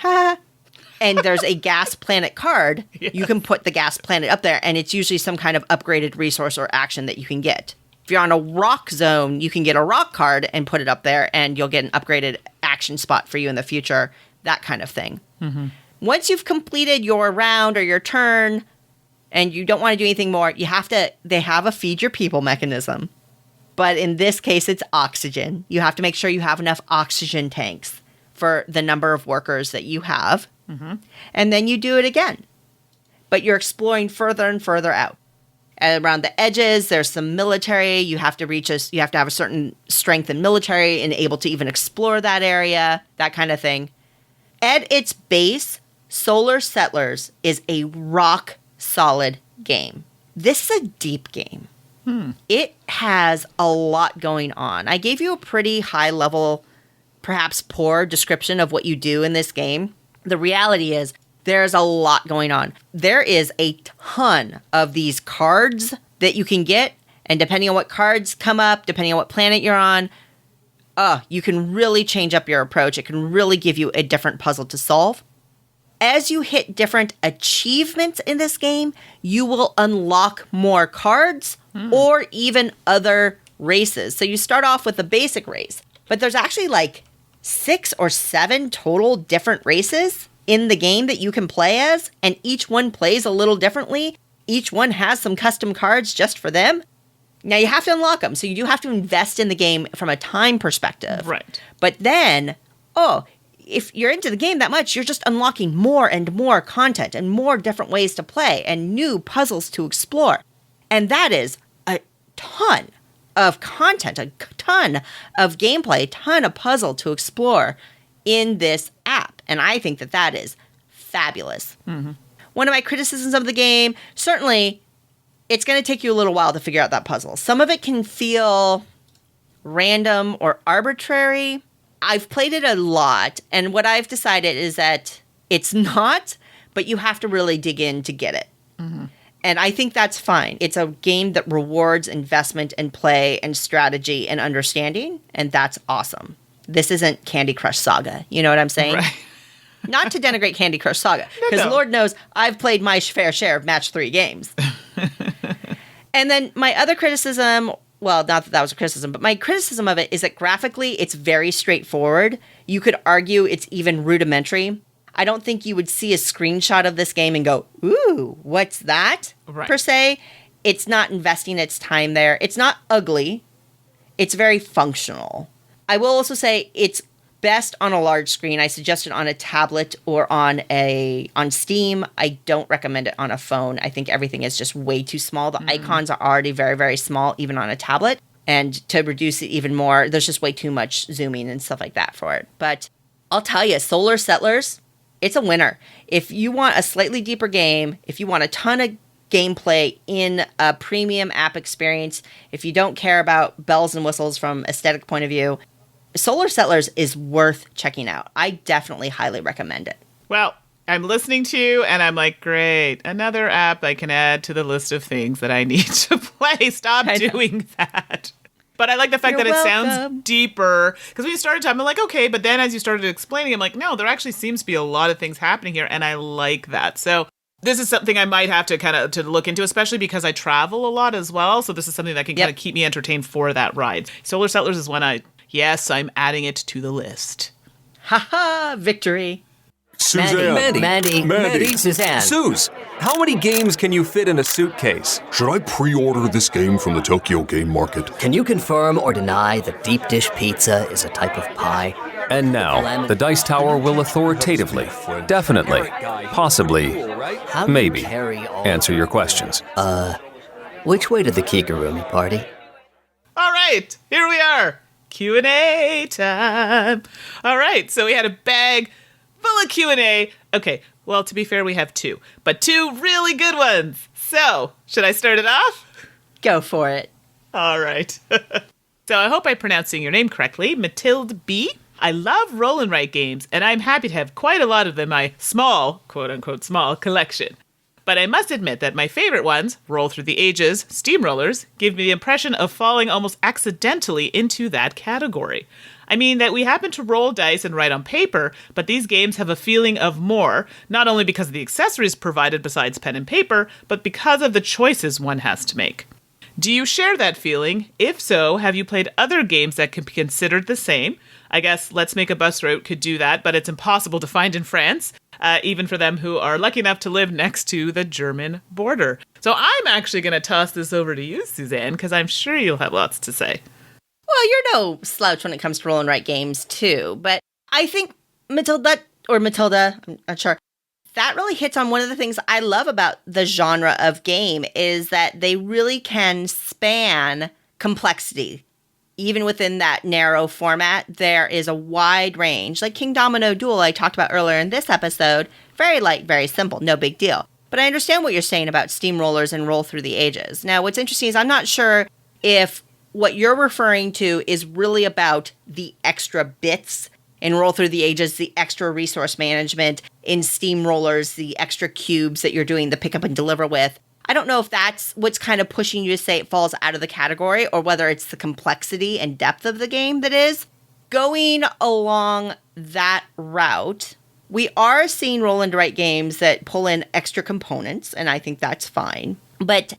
and there's a gas planet card, you can put the gas planet up there, and it's usually some kind of upgraded resource or action that you can get. If you're on a rock zone, you can get a rock card and put it up there, and you'll get an upgraded action spot for you in the future, that kind of thing. Once you've completed your round or your turn, and you don't want to do anything more, they have a feed your people mechanism. But in this case, it's oxygen. You have to make sure you have enough oxygen tanks for the number of workers that you have. And then you do it again. But you're exploring further and further out. And around the edges, there's some military. You have to have a certain strength in military and able to even explore that area, that kind of thing. At its base, Solar Settlers is a rock solid game. This is a deep game. It has a lot going on. I gave you a pretty high level, perhaps poor description of what you do in this game. The reality is there's a lot going on. There is a ton of these cards that you can get, and depending on what cards come up, depending on what planet you're on, you can really change up your approach. It can really give you a different puzzle to solve. As you hit different achievements in this game, you will unlock more cards or even other races. So you start off with a basic race, but there's actually like 6 or 7 total different races in the game that you can play as, and each one plays a little differently. Each one has some custom cards just for them. Now you have to unlock them, so you do have to invest in the game from a time perspective. Right. But then, if you're into the game that much, you're just unlocking more and more content and more different ways to play and new puzzles to explore. And that is a ton of content, a ton of gameplay, a ton of puzzle to explore in this app. And I think that that is fabulous. Mm-hmm. One of my criticisms of the game, certainly, it's going to take you a little while to figure out that puzzle. Some of it can feel random or arbitrary. I've played it a lot, and what I've decided is that it's not, but you have to really dig in to get it. Mm-hmm. And I think that's fine. It's a game that rewards investment and play and strategy and understanding, and that's awesome. This isn't Candy Crush Saga. You know what I'm saying? Right. Not to denigrate Candy Crush Saga, because Lord knows I've played my fair share of match 3 games. And then my other criticism, well, not that that was a criticism, but my criticism of it is that graphically it's very straightforward. You could argue it's even rudimentary. I don't think you would see a screenshot of this game and go, ooh, what's that? Right. Per se. It's not investing its time there. It's not ugly. It's very functional. I will also say it's best on a large screen. I suggest it on a tablet or on Steam. I don't recommend it on a phone. I think everything is just way too small. The icons are already very, very small, even on a tablet. And to reduce it even more, there's just way too much zooming and stuff like that for it. But I'll tell you, Solar Settlers, it's a winner. If you want a slightly deeper game, if you want a ton of gameplay in a premium app experience, if you don't care about bells and whistles from aesthetic point of view, Solar Settlers is worth checking out. I definitely highly recommend it. Well, I'm listening to you and I'm like, great, another app I can add to the list of things that I need to play. Stop doing that. But I like the fact that it sounds deeper. Because when you started talking, I'm like, okay. But then as you started explaining, I'm like, no, there actually seems to be a lot of things happening here. And I like that. So this is something I might have to kind of to look into, especially because I travel a lot as well. So this is something that can kind of keep me entertained for that ride. Solar Settlers is one yes, I'm adding it to the list. Ha victory. Suzanne. Mandy. Suzanne. Suze, how many games can you fit in a suitcase? Should I pre-order this game from the Tokyo Game Market? Can you confirm or deny that deep dish pizza is a type of pie? And now, the Dice Tower will authoritatively, definitely, possibly, maybe, answer your questions. Which way to the Kigurumi party? All right, here we are. Q&A time. All right, so we had a bag full of Q&A. Okay, well, to be fair, we have 2, but 2 really good ones. So, should I start it off? Go for it. All right. So I hope I'm pronouncing your name correctly. Matilde B. I love roll and write games, and I'm happy to have quite a lot of them in my small, quote-unquote small, collection. But I must admit that my favorite ones, Roll Through the Ages, Steamrollers, give me the impression of falling almost accidentally into that category. I mean that we happen to roll dice and write on paper, but these games have a feeling of more, not only because of the accessories provided besides pen and paper, but because of the choices one has to make. Do you share that feeling? If so, have you played other games that can be considered the same? I guess Let's Make a Bus Route could do that, but it's impossible to find in France, even for them who are lucky enough to live next to the German border. So I'm actually going to toss this over to you, Suzanne, because I'm sure you'll have lots to say. Well, you're no slouch when it comes to roll and write games, too. But I think Matilda, I'm not sure, that really hits on one of the things I love about the genre of game is that they really can span complexity. Even within that narrow format, there is a wide range. Like Kindomino Duel I talked about earlier in this episode, very light, very simple, no big deal. But I understand what you're saying about steamrollers and Roll Through the Ages. Now, what's interesting is I'm not sure if what you're referring to is really about the extra bits in Roll Through the Ages, the extra resource management, in steamrollers, the extra cubes that you're doing the pick up and deliver with. I don't know if that's what's kind of pushing you to say it falls out of the category or whether it's the complexity and depth of the game that is. Going along that route, we are seeing roll and write games that pull in extra components, and I think that's fine. But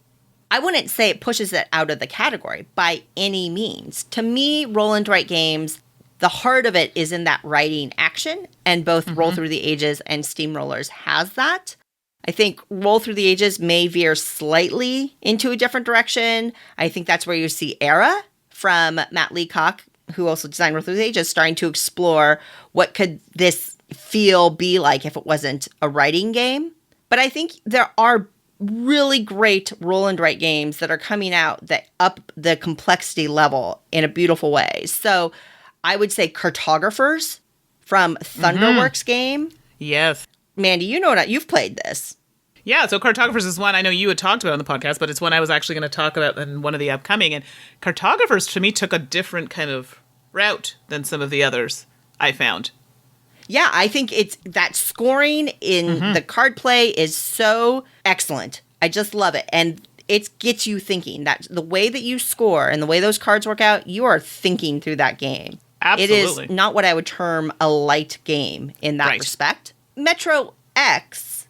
I wouldn't say it pushes it out of the category by any means. To me, roll and write games, the heart of it is in that writing action, and both Roll Through the Ages and Steamrollers has that. I think Roll Through the Ages may veer slightly into a different direction. I think that's where you see Era from Matt Leacock who also designed World Through the Ages, starting to explore what could this feel be like if it wasn't a writing game. But I think there are really great roll and write games that are coming out that up the complexity level in a beautiful way. So I would say Cartographers from Thunderworks game. Yes. Mandy, you know what? You've played this. Yeah, so Cartographers is one I know you had talked about on the podcast, but it's one I was actually going to talk about in one of the upcoming. And Cartographers, to me, took a different kind of route than some of the others I found. Yeah, I think it's that scoring in the card play is so excellent. I just love it. And it gets you thinking that the way that you score and the way those cards work out, you are thinking through that game. Absolutely. It is not what I would term a light game in that respect. Metro X,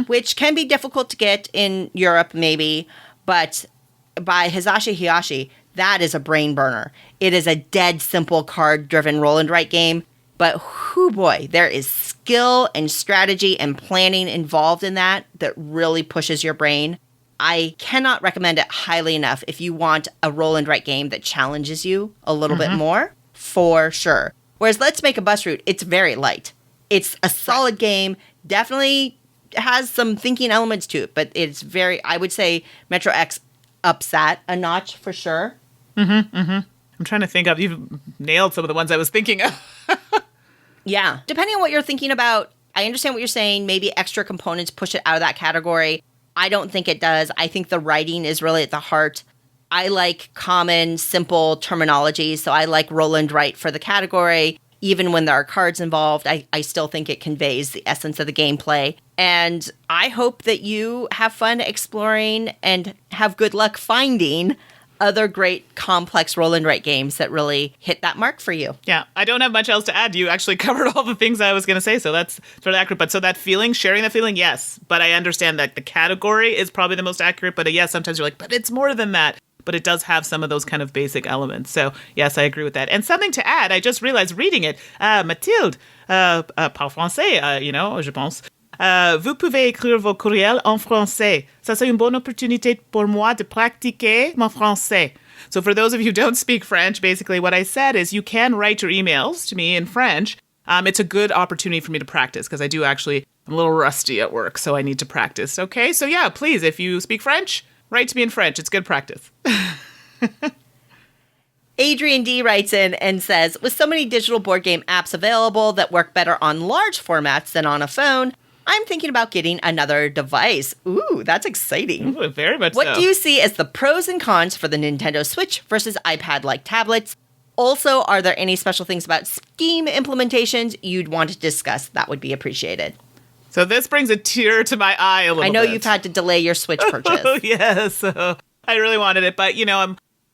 which can be difficult to get in Europe maybe, but by Hisashi Hayashi, that is a brain burner. It is a dead simple card-driven roll and write game. But whoo boy, there is skill and strategy and planning involved in that really pushes your brain. I cannot recommend it highly enough if you want a roll and write game that challenges you a little bit more, for sure. Whereas Let's Make a Bus Route, it's very light. It's a solid game, definitely has some thinking elements to it, but it's I would say Metro X ups that a notch for sure. I'm trying to think of, you've nailed some of the ones I was thinking of. Yeah. Depending on what you're thinking about, I understand what you're saying. Maybe extra components push it out of that category. I don't think it does. I think the writing is really at the heart. I like common, simple terminology, so I like roll and write for the category. Even when there are cards involved, I still think it conveys the essence of the gameplay. And I hope that you have fun exploring and have good luck finding other great complex roll and write games that really hit that mark for you. Yeah, I don't have much else to add. You actually covered all the things I was going to say, so that's sort of accurate. But so that feeling, sharing that feeling, yes. But I understand that the category is probably the most accurate. But yes, sometimes you're like, but it's more than that. But it does have some of those kind of basic elements. So yes, I agree with that. And something to add, I just realized reading it, Mathilde, parle français, je pense. Vous pouvez écrire vos courriels en français. Ça, c'est une bonne opportunité pour moi de pratiquer mon français. So for those of you who don't speak French, basically what I said is you can write your emails to me in French. It's a good opportunity for me to practice because I'm a little rusty at work, so I need to practice. Okay, so yeah, please, if you speak French, write to me in French. It's good practice. Adrian D writes in and says, with so many digital board game apps available that work better on large formats than on a phone, I'm thinking about getting another device. Ooh, that's exciting. Ooh, very much What so. do you see as the pros and cons for the Nintendo Switch versus iPad-like tablets? Also, are there any special things about Steam implementations you'd want to discuss? That would be appreciated. So this brings a tear to my eye a little bit. I know you've had to delay your Switch purchase. Oh, yes. So I really wanted it, but,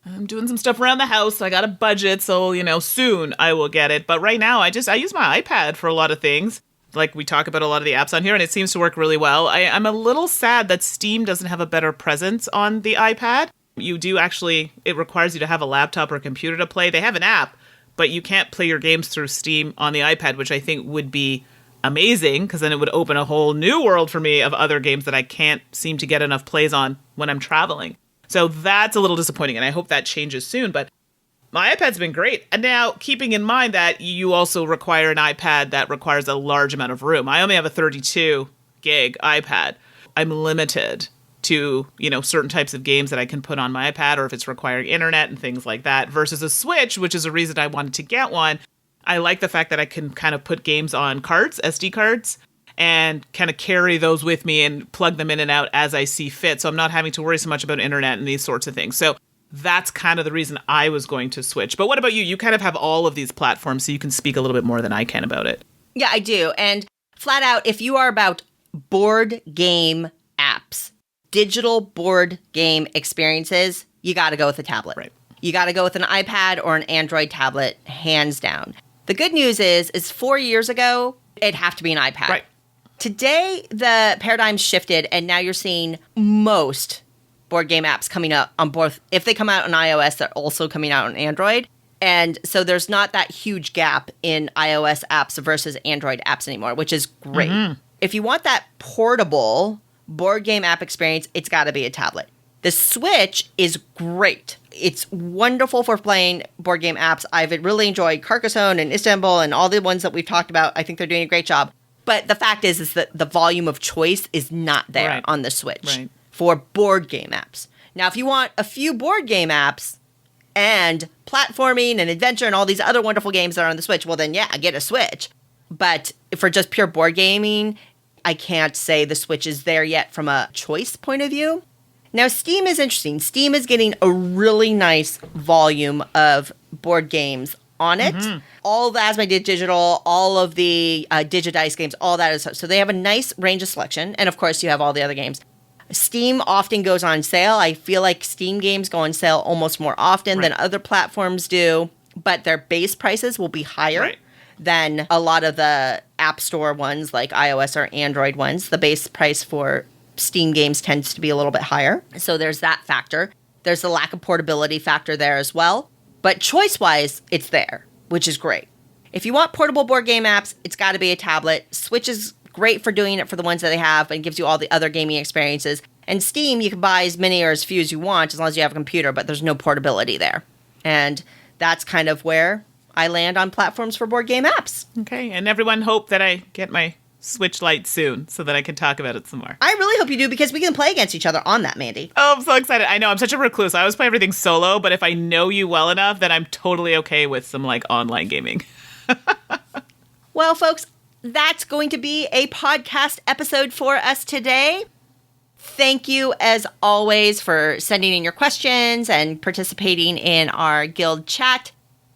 I'm doing some stuff around the house. I got a budget, so, soon I will get it. But right now, I use my iPad for a lot of things. Like we talk about a lot of the apps on here, and it seems to work really well. I'm a little sad that Steam doesn't have a better presence on the iPad. It requires you to have a laptop or a computer to play. They have an app, but you can't play your games through Steam on the iPad, which I think would be amazing, because then it would open a whole new world for me of other games that I can't seem to get enough plays on when I'm traveling. So that's a little disappointing, and I hope that changes soon, but my iPad's been great. And now, keeping in mind that you also require an iPad that requires a large amount of room. I only have a 32 gig iPad. I'm limited to, certain types of games that I can put on my iPad, or if it's requiring internet and things like that, versus a Switch, which is a reason I wanted to get one. I like the fact that I can kind of put games on cards, SD cards, and kind of carry those with me and plug them in and out as I see fit. So I'm not having to worry so much about internet and these sorts of things. So that's kind of the reason I was going to switch. But what about you? You kind of have all of these platforms, so you can speak a little bit more than I can about it. Yeah, I do. And flat out, if you are about board game apps, digital board game experiences, you got to go with a tablet. Right. You got to go with an iPad or an Android tablet, hands down. The good news is 4 years ago, it'd have to be an iPad. Right. Today, the paradigm's shifted, and now you're seeing most board game apps coming out on both. If they come out on iOS, they're also coming out on Android. And so there's not that huge gap in iOS apps versus Android apps anymore, which is great. Mm-hmm. If you want that portable board game app experience, it's got to be a tablet. The Switch is great. It's wonderful for playing board game apps. I've really enjoyed Carcassonne and Istanbul and all the ones that we've talked about. I think they're doing a great job. But the fact is that the volume of choice is not there on the Switch for board game apps. Now, if you want a few board game apps and platforming and adventure and all these other wonderful games that are on the Switch, well, then, yeah, get a Switch. But for just pure board gaming, I can't say the Switch is there yet from a choice point of view. Now, Steam is interesting. Steam is getting a really nice volume of board games on it. Mm-hmm. All the Asmodee Digital, all of the Digidice games, all that is so they have a nice range of selection. And, of course, you have all the other games. Steam often goes on sale. I feel like Steam games go on sale almost more often than other platforms do, but their base prices will be higher than a lot of the App Store ones like iOS or Android ones. The base price for Steam games tends to be a little bit higher. So there's that factor. There's the lack of portability factor there as well. But choice-wise, it's there, which is great. If you want portable board game apps, it's got to be a tablet. Switch is great for doing it for the ones that they have and gives you all the other gaming experiences. And Steam, you can buy as many or as few as you want as long as you have a computer, but there's no portability there. And that's kind of where I land on platforms for board game apps. Okay, and everyone hope that I get my Switch Lite soon so that I can talk about it some more. I really hope you do because we can play against each other on that, Mandy. Oh, I'm so excited. I know, I'm such a recluse. I always play everything solo, but if I know you well enough, then I'm totally okay with some, like, online gaming. Well, folks, that's going to be a podcast episode for us today. Thank you, as always, for sending in your questions and participating in our guild chat.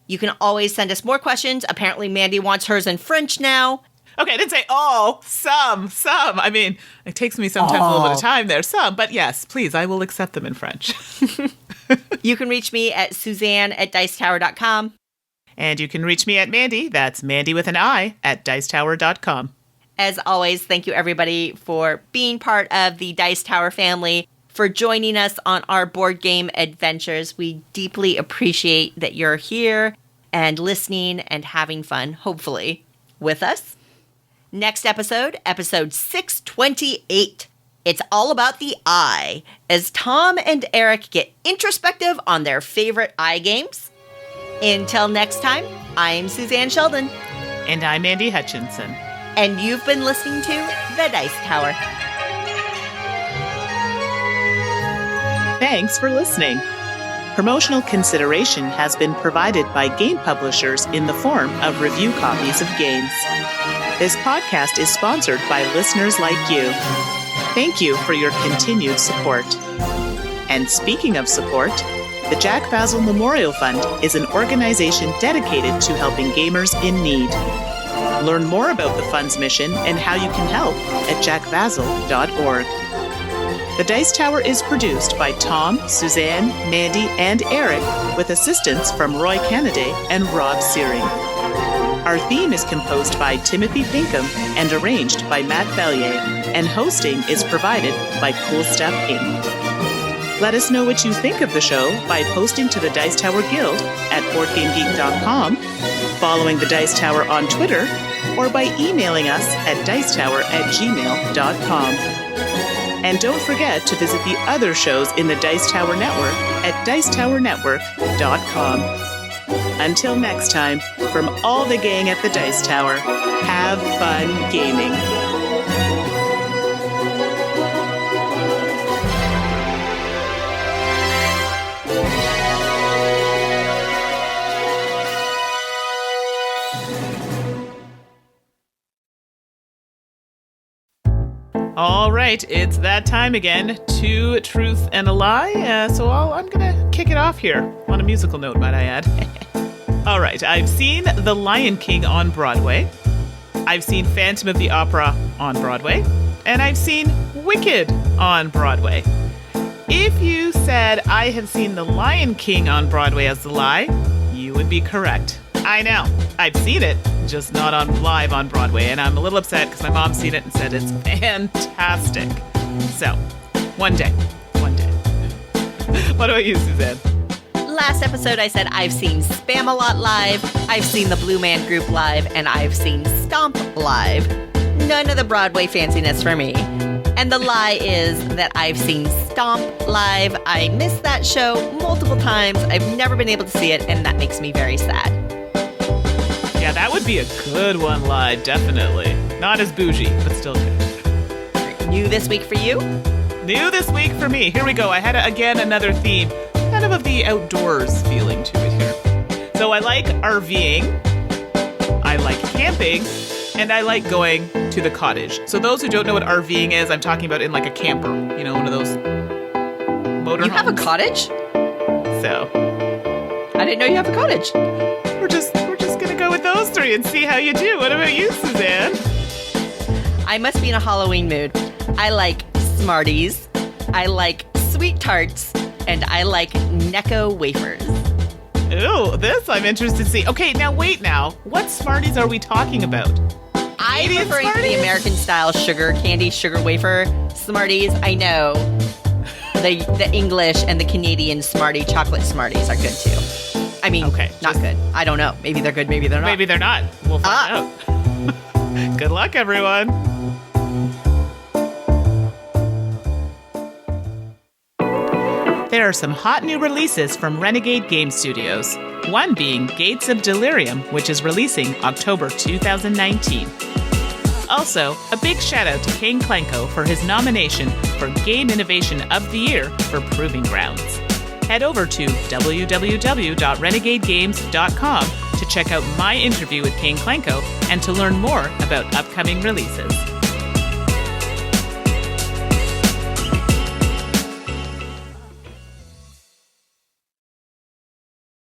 You can always send us more questions. Apparently, Mandy wants hers in French now. Okay, I didn't say all. Some. I mean, it takes me sometimes a little bit of time there. Some, but yes, please, I will accept them in French. You can reach me at Suzanne@dicetower.com. And you can reach me at Mandy, that's Mandy with an I, at dicetower.com. As always, thank you everybody for being part of the Dice Tower family, for joining us on our board game adventures. We deeply appreciate that you're here and listening and having fun, hopefully, with us. Next episode, episode 628. It's all about the eye, as Tom and Eric get introspective on their favorite eye games. Until next time, I'm Suzanne Sheldon. And I'm Mandy Hutchinson. And you've been listening to The Dice Tower. Thanks for listening. Promotional consideration has been provided by game publishers in the form of review copies of games. This podcast is sponsored by listeners like you. Thank you for your continued support. And speaking of support, the Jack Basil Memorial Fund is an organization dedicated to helping gamers in need. Learn more about the fund's mission and how you can help at jackbasil.org. The Dice Tower is produced by Tom, Suzanne, Mandy, and Eric with assistance from Roy Cannaday and Rob Searing. Our theme is composed by Timothy Pinkham and arranged by Matt Bellier, and hosting is provided by Cool Stuff Inc. Let us know what you think of the show by posting to the Dice Tower Guild at BoardGameGeek.com, following the Dice Tower on Twitter, or by emailing us at dicetower@gmail.com. And don't forget to visit the other shows in the Dice Tower Network at dicetowernetwork.com. Until next time, from all the gang at the Dice Tower, have fun gaming. All right, it's that time again. 2 truth and a lie. So I'm going to kick it off here on a musical note, might I add. All right, I've seen The Lion King on Broadway. I've seen Phantom of the Opera on Broadway. And I've seen Wicked on Broadway. If you said I have seen The Lion King on Broadway as the lie, you would be correct. I know. I've seen it, just not on live on Broadway, and I'm a little upset because my mom's seen it and said it's fantastic. So, one day. What about you, Suzanne? Last episode, I said I've seen Spam-A-Lot live, I've seen the Blue Man Group live, and I've seen Stomp live. None of the Broadway fanciness for me. And And the lie is that I've seen Stomp live. I missed that show multiple times. I've never been able to see it, and that makes me very sad. Yeah, that would be a good one live, definitely. Not as bougie, but still good. New this week for you? New this week for me. Here we go. I had, again, another theme, kind of the outdoors feeling to it here. So I like RVing, I like camping, and I like going to the cottage. So those who don't know what RVing is, I'm talking about in like a camper. You know, one of those motorhomes. You have a cottage? So I didn't know you have a cottage. we're just gonna go with those three and see how you do. What about you, Suzanne? I must be in a Halloween mood. I like Smarties, I like sweet tarts, and I like Necco wafers. Ooh, this I'm interested to see. Okay, now wait now. What Smarties are we talking about? I'm Canadian referring to the Smarties? American style sugar candy sugar wafer Smarties. I know the English and the Canadian Smartie chocolate Smarties are good too. I mean, Okay, not just- good. I don't know. Maybe they're good, maybe they're not. Maybe they're not. We'll find out. Good luck, everyone. There are some hot new releases from Renegade Game Studios. One being Gates of Delirium, which is releasing October 2019. Also, a big shout out to Kane Klenko for his nomination for Game Innovation of the Year for Proving Grounds. Head over to www.renegadegames.com to check out my interview with Kane Klenko and to learn more about upcoming releases.